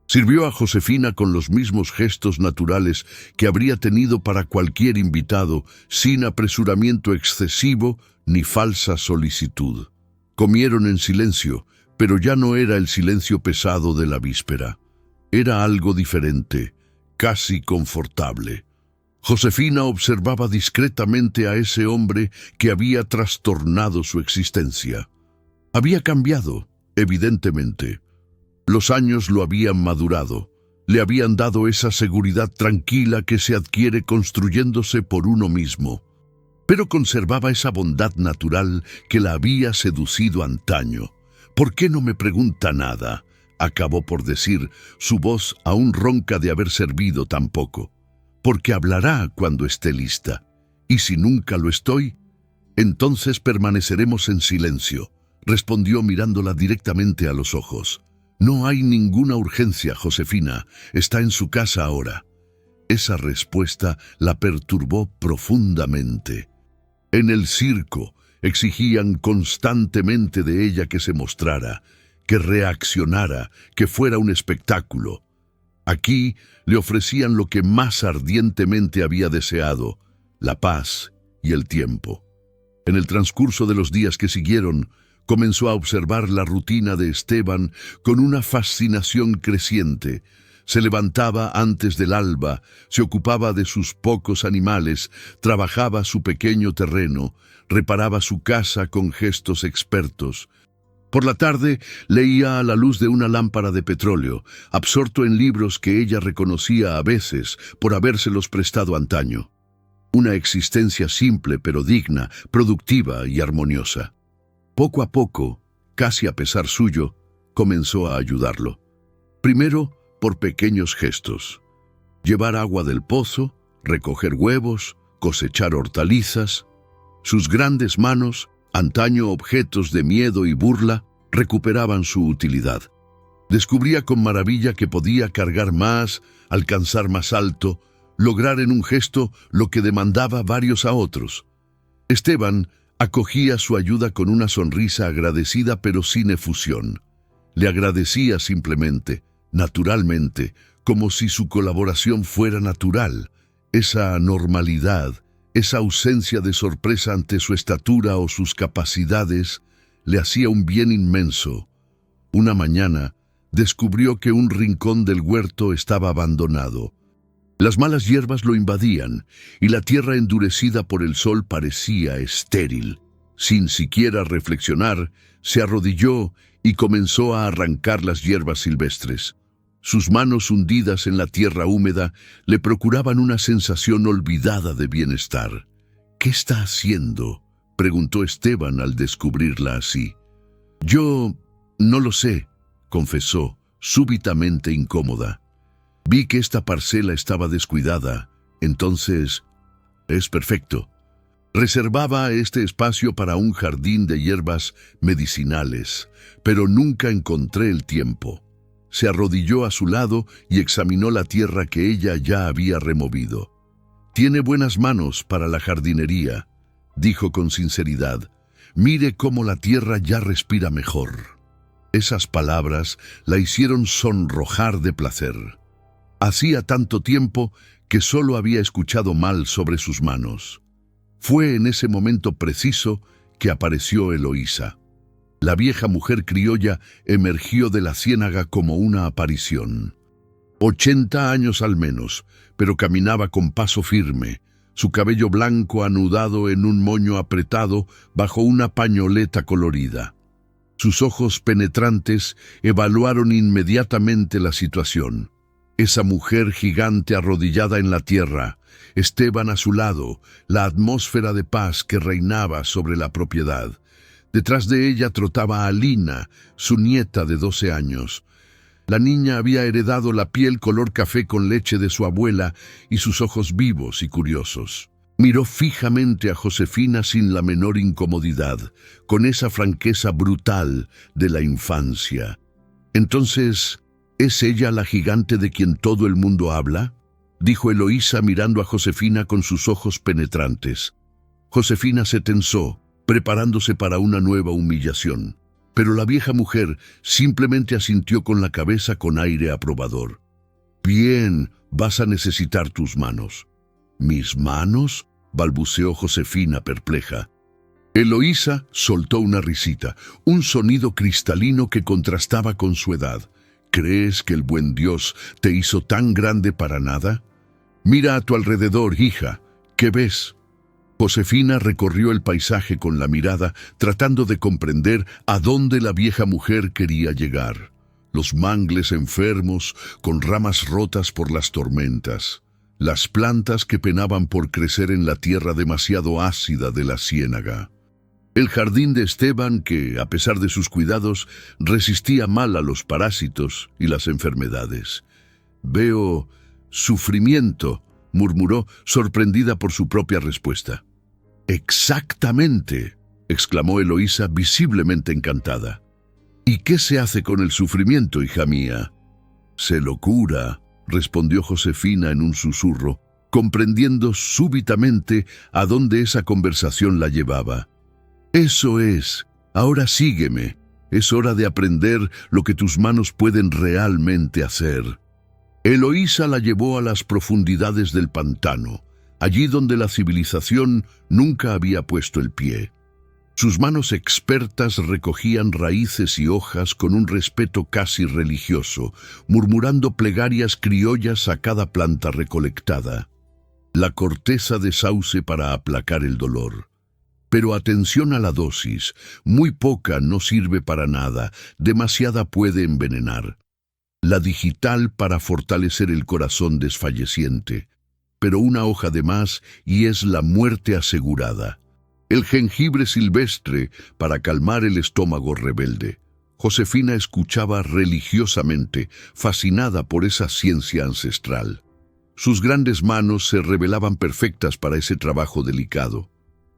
Sirvió a Josefina con los mismos gestos naturales que habría tenido para cualquier invitado, sin apresuramiento excesivo ni falsa solicitud. Comieron en silencio, pero ya no era el silencio pesado de la víspera. Era algo diferente, casi confortable. Josefina observaba discretamente a ese hombre que había trastornado su existencia. Había cambiado, evidentemente. Los años lo habían madurado, le habían dado esa seguridad tranquila que se adquiere construyéndose por uno mismo. Pero conservaba esa bondad natural que la había seducido antaño. «¿Por qué no me pregunta nada?», acabó por decir, su voz aún ronca de haber servido tan poco. «Porque hablará cuando esté lista. Y si nunca lo estoy, entonces permaneceremos en silencio», respondió mirándola directamente a los ojos. «No hay ninguna urgencia, Josefina. Está en su casa ahora». Esa respuesta la perturbó profundamente. En el circo exigían constantemente de ella que se mostrara, que reaccionara, que fuera un espectáculo. Aquí le ofrecían lo que más ardientemente había deseado, la paz y el tiempo. En el transcurso de los días que siguieron, comenzó a observar la rutina de Esteban con una fascinación creciente. Se levantaba antes del alba, se ocupaba de sus pocos animales, trabajaba su pequeño terreno, reparaba su casa con gestos expertos. Por la tarde leía a la luz de una lámpara de petróleo, absorto en libros que ella reconocía a veces por habérselos prestado antaño. Una existencia simple pero digna, productiva y armoniosa. Poco a poco, casi a pesar suyo, comenzó a ayudarlo. Primero, por pequeños gestos. Llevar agua del pozo, recoger huevos, cosechar hortalizas. Sus grandes manos, antaño objetos de miedo y burla, recuperaban su utilidad. Descubría con maravilla que podía cargar más, alcanzar más alto, lograr en un gesto lo que demandaba varios a otros. Esteban acogía su ayuda con una sonrisa agradecida pero sin efusión. Le agradecía simplemente, naturalmente, como si su colaboración fuera natural. Esa normalidad, esa ausencia de sorpresa ante su estatura o sus capacidades, le hacía un bien inmenso. Una mañana, descubrió que un rincón del huerto estaba abandonado. Las malas hierbas lo invadían, y la tierra endurecida por el sol parecía estéril. Sin siquiera reflexionar, se arrodilló y comenzó a arrancar las hierbas silvestres. Sus manos hundidas en la tierra húmeda le procuraban una sensación olvidada de bienestar. «¿Qué está haciendo?», preguntó Esteban al descubrirla así. «Yo no lo sé», confesó, súbitamente incómoda. «Vi que esta parcela estaba descuidada, entonces es perfecto. Reservaba este espacio para un jardín de hierbas medicinales, pero nunca encontré el tiempo». Se arrodilló a su lado y examinó la tierra que ella ya había removido. «Tiene buenas manos para la jardinería», dijo con sinceridad. «Mire cómo la tierra ya respira mejor». Esas palabras la hicieron sonrojar de placer. Hacía tanto tiempo que solo había escuchado mal sobre sus manos. Fue en ese momento preciso que apareció Eloísa. La vieja mujer criolla emergió de la ciénaga como una aparición. 80 años al menos, pero caminaba con paso firme, su cabello blanco anudado en un moño apretado bajo una pañoleta colorida. Sus ojos penetrantes evaluaron inmediatamente la situación. Esa mujer gigante arrodillada en la tierra, Esteban a su lado, la atmósfera de paz que reinaba sobre la propiedad. Detrás de ella trotaba Alina, su nieta de 12 años. La niña había heredado la piel color café con leche de su abuela y sus ojos vivos y curiosos. Miró fijamente a Josefina sin la menor incomodidad, con esa franqueza brutal de la infancia. «Entonces, ¿es ella la gigante de quien todo el mundo habla?», dijo Eloísa mirando a Josefina con sus ojos penetrantes. Josefina se tensó, preparándose para una nueva humillación. Pero la vieja mujer simplemente asintió con la cabeza con aire aprobador. «Bien, vas a necesitar tus manos». «¿Mis manos?», balbuceó Josefina perpleja. Eloísa soltó una risita, un sonido cristalino que contrastaba con su edad. «¿Crees que el buen Dios te hizo tan grande para nada? Mira a tu alrededor, hija. ¿Qué ves?». Josefina recorrió el paisaje con la mirada, tratando de comprender a dónde la vieja mujer quería llegar. Los mangles enfermos, con ramas rotas por las tormentas. Las plantas que penaban por crecer en la tierra demasiado ácida de la ciénaga. El jardín de Esteban que, a pesar de sus cuidados, resistía mal a los parásitos y las enfermedades. «Veo sufrimiento», murmuró, sorprendida por su propia respuesta. «Exactamente», exclamó Eloísa visiblemente encantada. «¿Y qué se hace con el sufrimiento, hija mía?». «Se lo cura», respondió Josefina en un susurro, comprendiendo súbitamente a dónde esa conversación la llevaba. «Eso es. Ahora sígueme. Es hora de aprender lo que tus manos pueden realmente hacer». Eloísa la llevó a las profundidades del pantano, allí donde la civilización nunca había puesto el pie. Sus manos expertas recogían raíces y hojas con un respeto casi religioso, murmurando plegarias criollas a cada planta recolectada. La corteza de sauce para aplacar el dolor. Pero atención a la dosis, muy poca no sirve para nada, demasiada puede envenenar. La digital para fortalecer el corazón desfalleciente, pero una hoja de más y es la muerte asegurada. El jengibre silvestre para calmar el estómago rebelde. Josefina escuchaba religiosamente, fascinada por esa ciencia ancestral. Sus grandes manos se revelaban perfectas para ese trabajo delicado.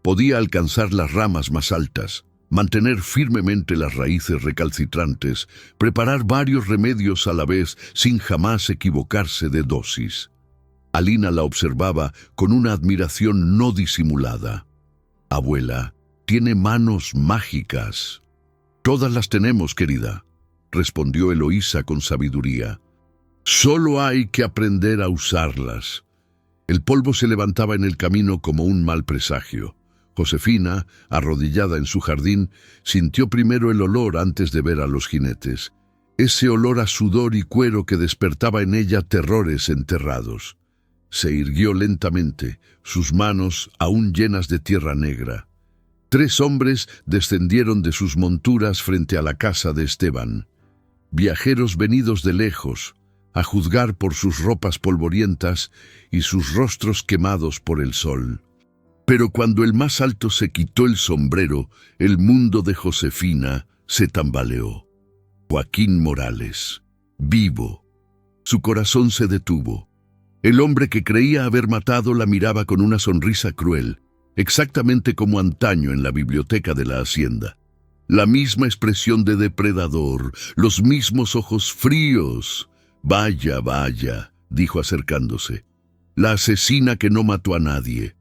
Podía alcanzar las ramas más altas, mantener firmemente las raíces recalcitrantes, preparar varios remedios a la vez sin jamás equivocarse de dosis. Alina la observaba con una admiración no disimulada. «Abuela, tiene manos mágicas». «Todas las tenemos, querida», respondió Eloísa con sabiduría. «Solo hay que aprender a usarlas». El polvo se levantaba en el camino como un mal presagio. Josefina, arrodillada en su jardín, sintió primero el olor antes de ver a los jinetes. Ese olor a sudor y cuero que despertaba en ella terrores enterrados. Se irguió lentamente, sus manos aún llenas de tierra negra. 3 hombres descendieron de sus monturas frente a la casa de Esteban. Viajeros venidos de lejos, a juzgar por sus ropas polvorientas y sus rostros quemados por el sol. Pero cuando el más alto se quitó el sombrero, el mundo de Josefina se tambaleó. Joaquín Morales, vivo. Su corazón se detuvo. El hombre que creía haber matado la miraba con una sonrisa cruel, exactamente como antaño en la biblioteca de la hacienda. La misma expresión de depredador, los mismos ojos fríos. «Vaya, vaya», dijo acercándose. «La asesina que no mató a nadie».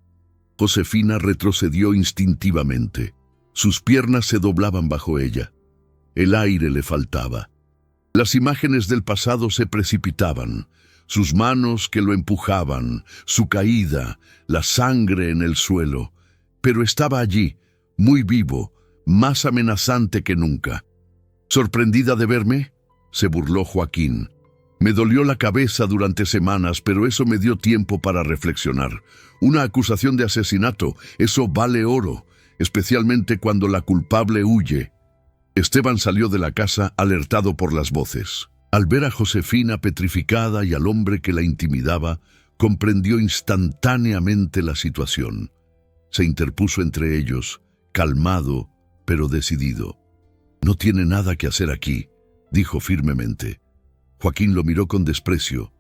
Josefina retrocedió instintivamente. Sus piernas se doblaban bajo ella. El aire le faltaba. Las imágenes del pasado se precipitaban. Sus manos que lo empujaban, su caída, la sangre en el suelo. Pero estaba allí, muy vivo, más amenazante que nunca. «¿Sorprendida de verme?», se burló Joaquín. «Me dolió la cabeza durante semanas, pero eso me dio tiempo para reflexionar. Una acusación de asesinato, eso vale oro, especialmente cuando la culpable huye». Esteban salió de la casa alertado por las voces. Al ver a Josefina petrificada y al hombre que la intimidaba, comprendió instantáneamente la situación. Se interpuso entre ellos, calmado, pero decidido. «No tiene nada que hacer aquí», dijo firmemente. Joaquín lo miró con desprecio.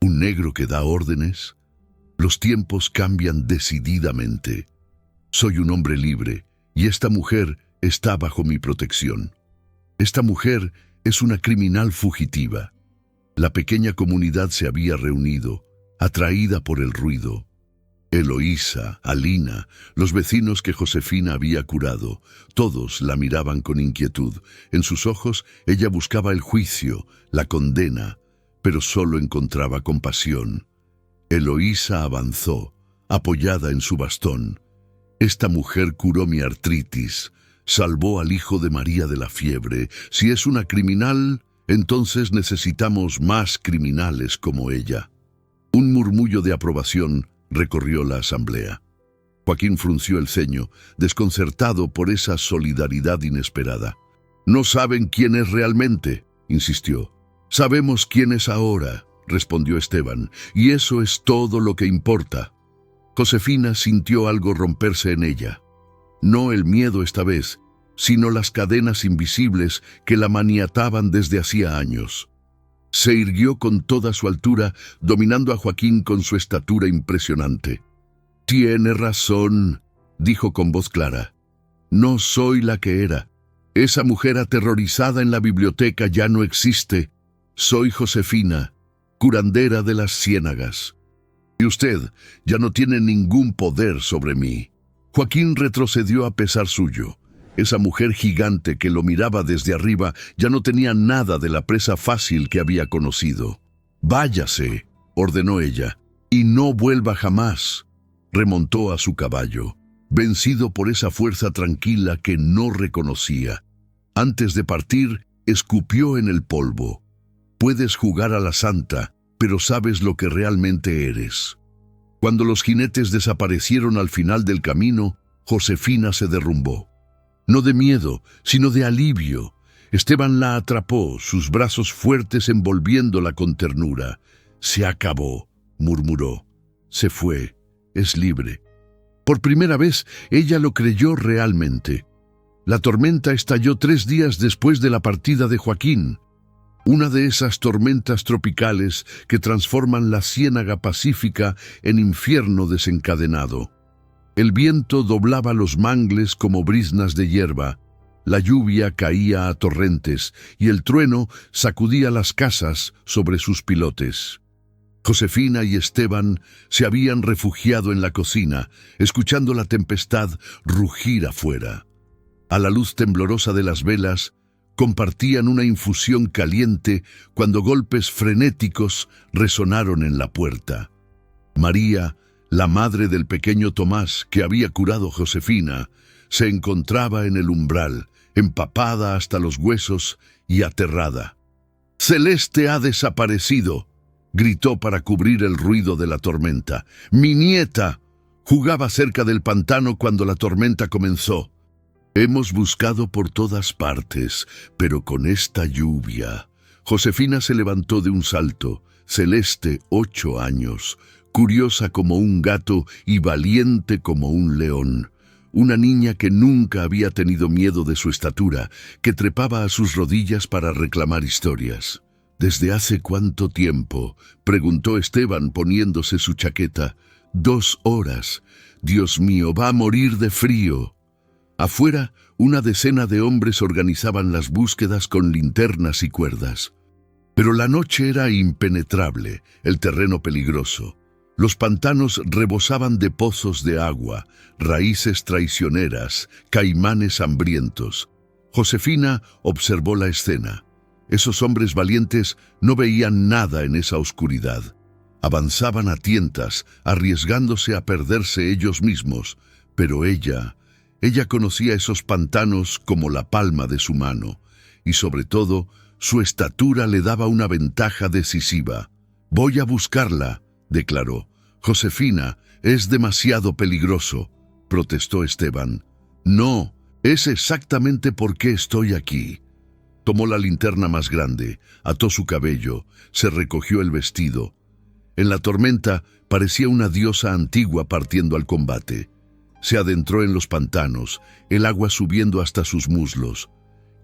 ¿Un negro que da órdenes? Los tiempos cambian decididamente. Soy un hombre libre y esta mujer está bajo mi protección. Esta mujer es una criminal fugitiva. La pequeña comunidad se había reunido, atraída por el ruido. Eloísa, Alina, los vecinos que Josefina había curado, todos la miraban con inquietud. En sus ojos ella buscaba el juicio, la condena, pero solo encontraba compasión. Eloísa avanzó, apoyada en su bastón. Esta mujer curó mi artritis, salvó al hijo de María de la fiebre. Si es una criminal, entonces necesitamos más criminales como ella. Un murmullo de aprobación recorrió la asamblea. Joaquín frunció el ceño, desconcertado por esa solidaridad inesperada. «No saben quién es realmente», insistió. «Sabemos quién es ahora», respondió Esteban, «y eso es todo lo que importa». Josefina sintió algo romperse en ella. No el miedo esta vez, sino las cadenas invisibles que la maniataban desde hacía años. Se irguió con toda su altura, dominando a Joaquín con su estatura impresionante. «Tiene razón», dijo con voz clara. «No soy la que era. Esa mujer aterrorizada en la biblioteca ya no existe. Soy Josefina, curandera de las ciénagas. Y usted ya no tiene ningún poder sobre mí». Joaquín retrocedió a pesar suyo. Esa mujer gigante que lo miraba desde arriba ya no tenía nada de la presa fácil que había conocido. «Váyase», ordenó ella, «y no vuelva jamás». Remontó a su caballo, vencido por esa fuerza tranquila que no reconocía. Antes de partir, escupió en el polvo. «Puedes jugar a la santa, pero sabes lo que realmente eres». Cuando los jinetes desaparecieron al final del camino, Josefina se derrumbó. No de miedo, sino de alivio. Esteban la atrapó, sus brazos fuertes envolviéndola con ternura. «Se acabó», murmuró. «Se fue. Es libre». Por primera vez, ella lo creyó realmente. La tormenta estalló 3 días después de la partida de Joaquín. Una de esas tormentas tropicales que transforman la ciénaga pacífica en infierno desencadenado. El viento doblaba los mangles como briznas de hierba, la lluvia caía a torrentes y el trueno sacudía las casas sobre sus pilotes. Josefina y Esteban se habían refugiado en la cocina, escuchando la tempestad rugir afuera. A la luz temblorosa de las velas, compartían una infusión caliente cuando golpes frenéticos resonaron en la puerta. María, la madre del pequeño Tomás que había curado Josefina, se encontraba en el umbral, empapada hasta los huesos y aterrada. «Celeste ha desaparecido», gritó para cubrir el ruido de la tormenta. «Mi nieta jugaba cerca del pantano cuando la tormenta comenzó. Hemos buscado por todas partes, pero con esta lluvia». Josefina se levantó de un salto. Celeste, 8 años, curiosa como un gato y valiente como un león. Una niña que nunca había tenido miedo de su estatura, que trepaba a sus rodillas para reclamar historias. «¿Desde hace cuánto tiempo?», preguntó Esteban poniéndose su chaqueta. «2 horas. Dios mío, va a morir de frío». Afuera, una decena de hombres organizaban las búsquedas con linternas y cuerdas. Pero la noche era impenetrable, el terreno peligroso. Los pantanos rebosaban de pozos de agua, raíces traicioneras, caimanes hambrientos. Josefina observó la escena. Esos hombres valientes no veían nada en esa oscuridad. Avanzaban a tientas, arriesgándose a perderse ellos mismos, pero ella conocía esos pantanos como la palma de su mano, y sobre todo, su estatura le daba una ventaja decisiva. «Voy a buscarla», declaró. «Josefina, es demasiado peligroso», protestó Esteban. «No, es exactamente por qué estoy aquí». Tomó la linterna más grande, ató su cabello, se recogió el vestido. En la tormenta parecía una diosa antigua partiendo al combate. Se adentró en los pantanos, el agua subiendo hasta sus muslos.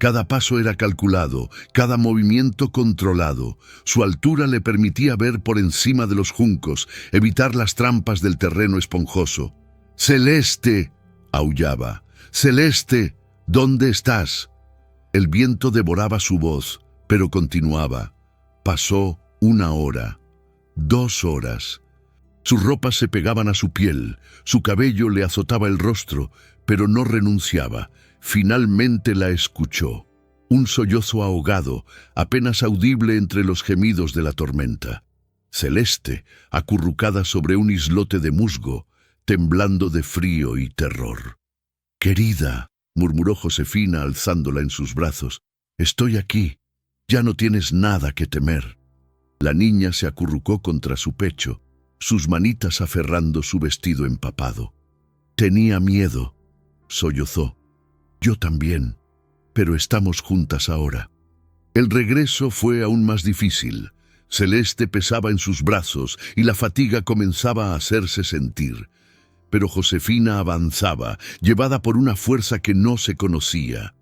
Cada paso era calculado, cada movimiento controlado. Su altura le permitía ver por encima de los juncos, evitar las trampas del terreno esponjoso. «¡Celeste!», aullaba. «¡Celeste! ¿Dónde estás?». El viento devoraba su voz, pero continuaba. Pasó 1 hora, 2 horas. Sus ropas se pegaban a su piel, su cabello le azotaba el rostro, pero no renunciaba. Finalmente la escuchó. Un sollozo ahogado, apenas audible entre los gemidos de la tormenta. Celeste, acurrucada sobre un islote de musgo, temblando de frío y terror. «Querida», murmuró Josefina alzándola en sus brazos, «estoy aquí. Ya no tienes nada que temer». La niña se acurrucó contra su pecho, sus manitas aferrando su vestido empapado. «Tenía miedo», sollozó. «Yo también, pero estamos juntas ahora». El regreso fue aún más difícil. Celeste pesaba en sus brazos y la fatiga comenzaba a hacerse sentir. Pero Josefina avanzaba, llevada por una fuerza que no se conocía.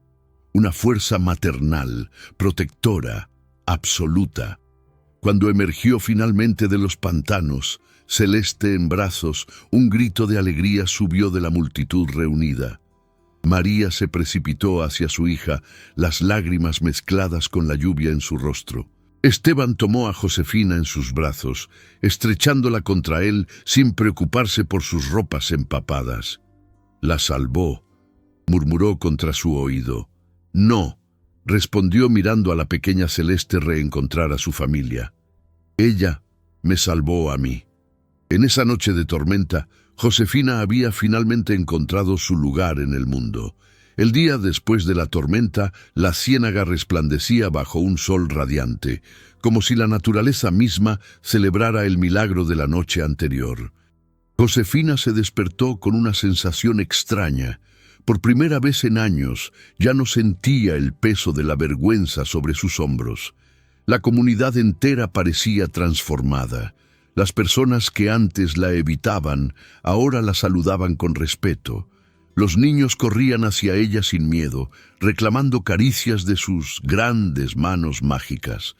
Una fuerza maternal, protectora, absoluta. Cuando emergió finalmente de los pantanos, Celeste en brazos, un grito de alegría subió de la multitud reunida. María se precipitó hacia su hija, las lágrimas mezcladas con la lluvia en su rostro. Esteban tomó a Josefina en sus brazos, estrechándola contra él sin preocuparse por sus ropas empapadas. «La salvó», murmuró contra su oído. «No», respondió mirando a la pequeña Celeste reencontrar a su familia. «Ella me salvó a mí». En esa noche de tormenta, Josefina había finalmente encontrado su lugar en el mundo. El día después de la tormenta, la ciénaga resplandecía bajo un sol radiante, como si la naturaleza misma celebrara el milagro de la noche anterior. Josefina se despertó con una sensación extraña. Por primera vez en años, ya no sentía el peso de la vergüenza sobre sus hombros. La comunidad entera parecía transformada. Las personas que antes la evitaban, ahora la saludaban con respeto. Los niños corrían hacia ella sin miedo, reclamando caricias de sus grandes manos mágicas.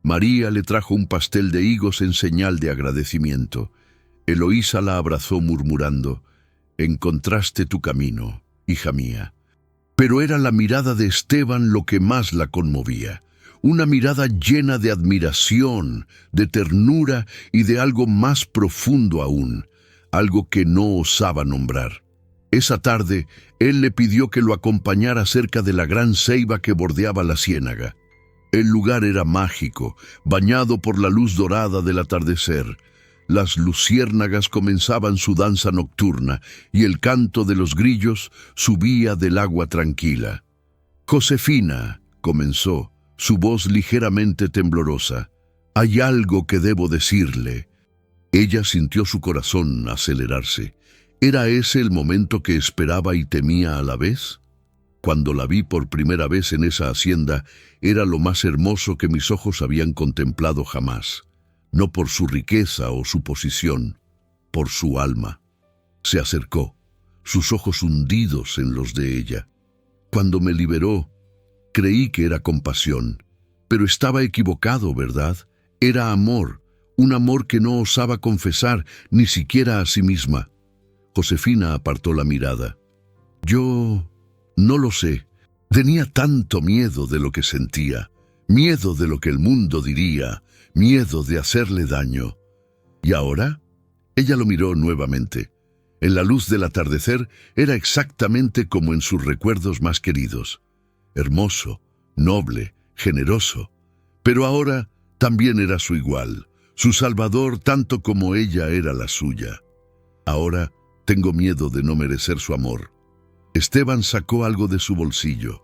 María le trajo un pastel de higos en señal de agradecimiento. Eloísa la abrazó murmurando: «Encontraste tu camino, hija mía». Pero era la mirada de Esteban lo que más la conmovía. Una mirada llena de admiración, de ternura y de algo más profundo aún, algo que no osaba nombrar. Esa tarde, él le pidió que lo acompañara cerca de la gran ceiba que bordeaba la ciénaga. El lugar era mágico, bañado por la luz dorada del atardecer. Las luciérnagas comenzaban su danza nocturna y el canto de los grillos subía del agua tranquila. «Josefina», comenzó, su voz ligeramente temblorosa, «hay algo que debo decirle». Ella sintió su corazón acelerarse. ¿Era ese el momento que esperaba y temía a la vez? Cuando la vi por primera vez en esa hacienda, era lo más hermoso que mis ojos habían contemplado jamás. No por su riqueza o su posición, por su alma. Se acercó, sus ojos hundidos en los de ella. Cuando me liberó, creí que era compasión, pero estaba equivocado, ¿verdad? Era amor, un amor que no osaba confesar ni siquiera a sí misma. Josefina apartó la mirada. «Yo no lo sé. Tenía tanto miedo de lo que sentía, miedo de lo que el mundo diría, miedo de hacerle daño». ¿Y ahora? Ella lo miró nuevamente. En la luz del atardecer era exactamente como en sus recuerdos más queridos. Hermoso, noble, generoso. Pero ahora también era su igual, su salvador tanto como ella era la suya. «Ahora tengo miedo de no merecer su amor». Esteban sacó algo de su bolsillo.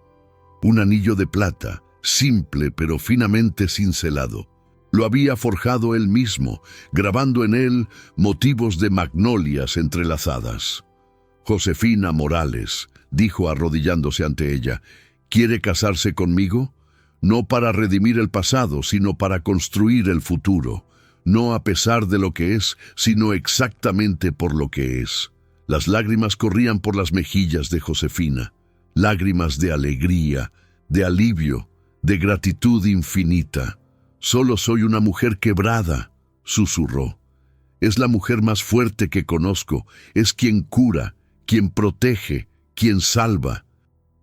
Un anillo de plata, simple pero finamente cincelado. Lo había forjado él mismo, grabando en él motivos de magnolias entrelazadas. «Josefina Morales», dijo arrodillándose ante ella, «¿quiere casarse conmigo? No para redimir el pasado, sino para construir el futuro. No a pesar de lo que es, sino exactamente por lo que es». Las lágrimas corrían por las mejillas de Josefina, lágrimas de alegría, de alivio, de gratitud infinita. «Solo soy una mujer quebrada», susurró. «Es la mujer más fuerte que conozco, es quien cura, quien protege, quien salva.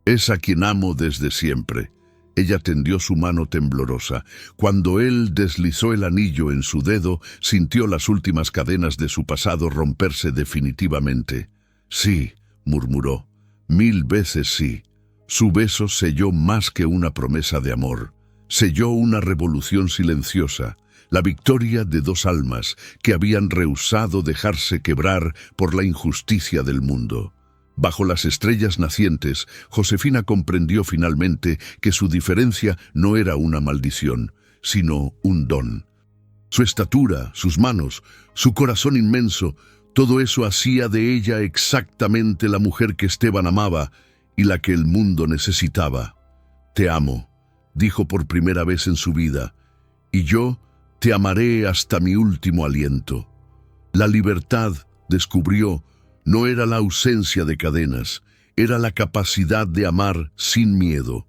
Es a quien amo desde siempre». Ella tendió su mano temblorosa. Cuando él deslizó el anillo en su dedo, sintió las últimas cadenas de su pasado romperse definitivamente. «Sí», murmuró, «1000 veces sí». Su beso selló más que una promesa de amor. Selló una revolución silenciosa, la victoria de dos almas que habían rehusado dejarse quebrar por la injusticia del mundo. Bajo las estrellas nacientes, Josefina comprendió finalmente que su diferencia no era una maldición, sino un don. Su estatura, sus manos, su corazón inmenso, todo eso hacía de ella exactamente la mujer que Esteban amaba y la que el mundo necesitaba. «Te amo», dijo por primera vez en su vida, «y yo te amaré hasta mi último aliento». La libertad, descubrió, no era la ausencia de cadenas, era la capacidad de amar sin miedo.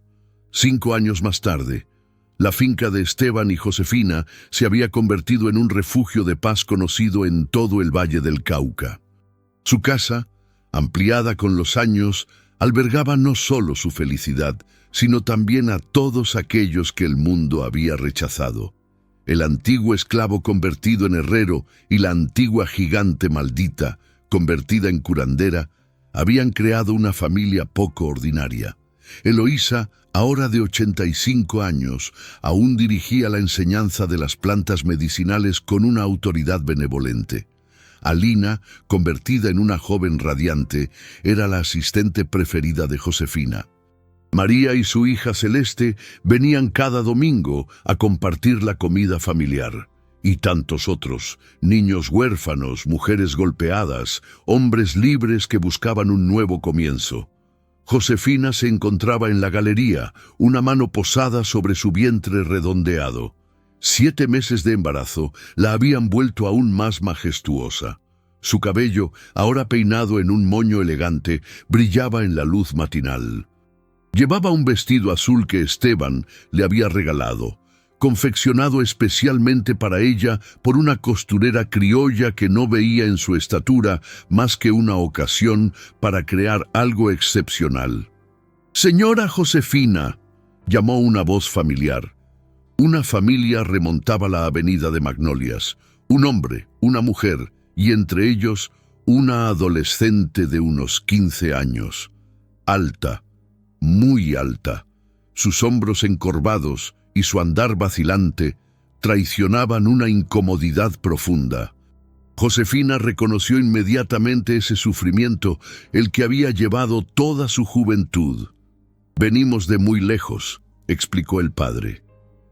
5 años más tarde, la finca de Esteban y Josefina se había convertido en un refugio de paz conocido en todo el Valle del Cauca. Su casa, ampliada con los años, albergaba no solo su felicidad, sino también a todos aquellos que el mundo había rechazado. El antiguo esclavo convertido en herrero y la antigua gigante maldita, convertida en curandera, habían creado una familia poco ordinaria. Eloísa, ahora de 85 años, aún dirigía la enseñanza de las plantas medicinales con una autoridad benevolente. Alina, convertida en una joven radiante, era la asistente preferida de Josefina. María y su hija Celeste venían cada domingo a compartir la comida familiar. Y tantos otros, niños huérfanos, mujeres golpeadas, hombres libres que buscaban un nuevo comienzo. Josefina se encontraba en la galería, una mano posada sobre su vientre redondeado. 7 meses de embarazo la habían vuelto aún más majestuosa. Su cabello, ahora peinado en un moño elegante, brillaba en la luz matinal. Llevaba un vestido azul que Esteban le había regalado, confeccionado especialmente para ella por una costurera criolla que no veía en su estatura más que una ocasión para crear algo excepcional. «Señora Josefina», llamó una voz familiar. Una familia remontaba la avenida de Magnolias, un hombre, una mujer, y entre ellos una adolescente de unos 15 años. Alta, muy alta, sus hombros encorvados y su andar vacilante traicionaban una incomodidad profunda. Josefina reconoció inmediatamente ese sufrimiento, el que había llevado toda su juventud. «Venimos de muy lejos», explicó el padre.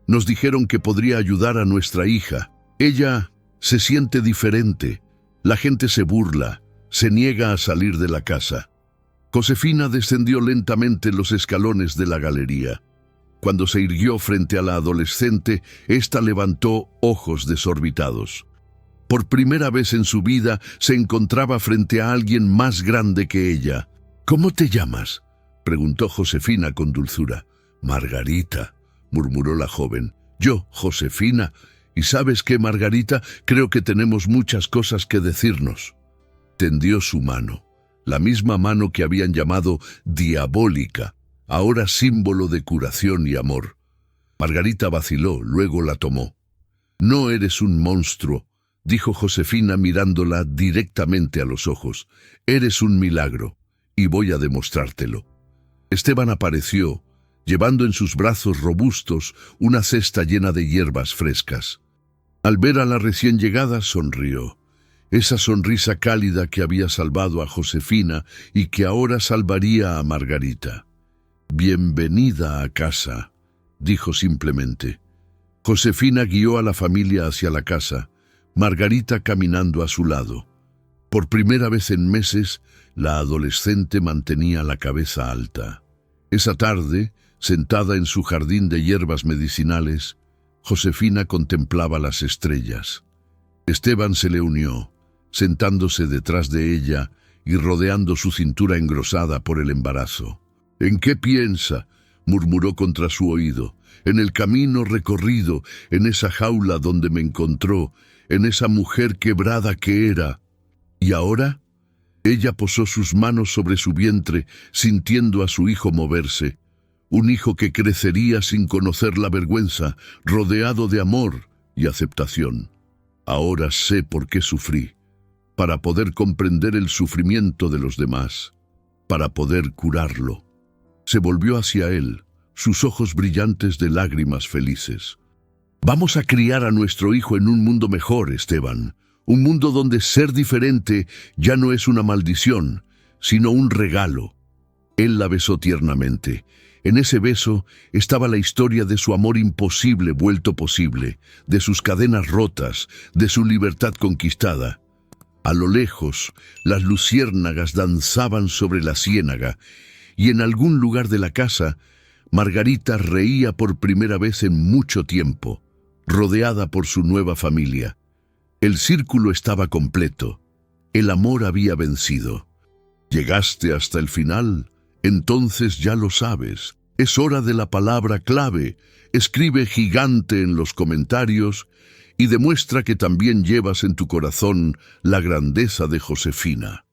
«Nos dijeron que podría ayudar a nuestra hija. Ella se siente diferente. La gente se burla, se niega a salir de la casa». Josefina descendió lentamente los escalones de la galería. Cuando se irguió frente a la adolescente, ésta levantó ojos desorbitados. Por primera vez en su vida se encontraba frente a alguien más grande que ella. «¿Cómo te llamas?», preguntó Josefina con dulzura. «Margarita», murmuró la joven. «Yo, Josefina. ¿Y sabes qué, Margarita? Creo que tenemos muchas cosas que decirnos». Tendió su mano, la misma mano que habían llamado diabólica, ahora símbolo de curación y amor. Margarita vaciló, luego la tomó. «No eres un monstruo», dijo Josefina mirándola directamente a los ojos. «Eres un milagro, y voy a demostrártelo». Esteban apareció, llevando en sus brazos robustos una cesta llena de hierbas frescas. Al ver a la recién llegada, sonrió. Esa sonrisa cálida que había salvado a Josefina y que ahora salvaría a Margarita. «Bienvenida a casa», dijo simplemente. Josefina guió a la familia hacia la casa, Margarita caminando a su lado. Por primera vez en meses, la adolescente mantenía la cabeza alta. Esa tarde, sentada en su jardín de hierbas medicinales, Josefina contemplaba las estrellas. Esteban se le unió, sentándose detrás de ella, y rodeando su cintura engrosada por el embarazo. «¿En qué piensa?», murmuró contra su oído, en el camino recorrido, en esa jaula donde me encontró, en esa mujer quebrada que era. ¿Y ahora? Ella posó sus manos sobre su vientre, sintiendo a su hijo moverse. Un hijo que crecería sin conocer la vergüenza, rodeado de amor y aceptación. Ahora sé por qué sufrí, para poder comprender el sufrimiento de los demás, para poder curarlo. Se volvió hacia él, sus ojos brillantes de lágrimas felices. Vamos a criar a nuestro hijo en un mundo mejor, Esteban. Un mundo donde ser diferente ya no es una maldición, sino un regalo. Él la besó tiernamente. En ese beso estaba la historia de su amor imposible vuelto posible, de sus cadenas rotas, de su libertad conquistada. A lo lejos, las luciérnagas danzaban sobre la ciénaga, y en algún lugar de la casa, Margarita reía por primera vez en mucho tiempo, rodeada por su nueva familia. El círculo estaba completo. El amor había vencido. ¿Llegaste hasta el final? Entonces ya lo sabes. Es hora de la palabra clave. Escribe gigante en los comentarios y demuestra que también llevas en tu corazón la grandeza de Josefina.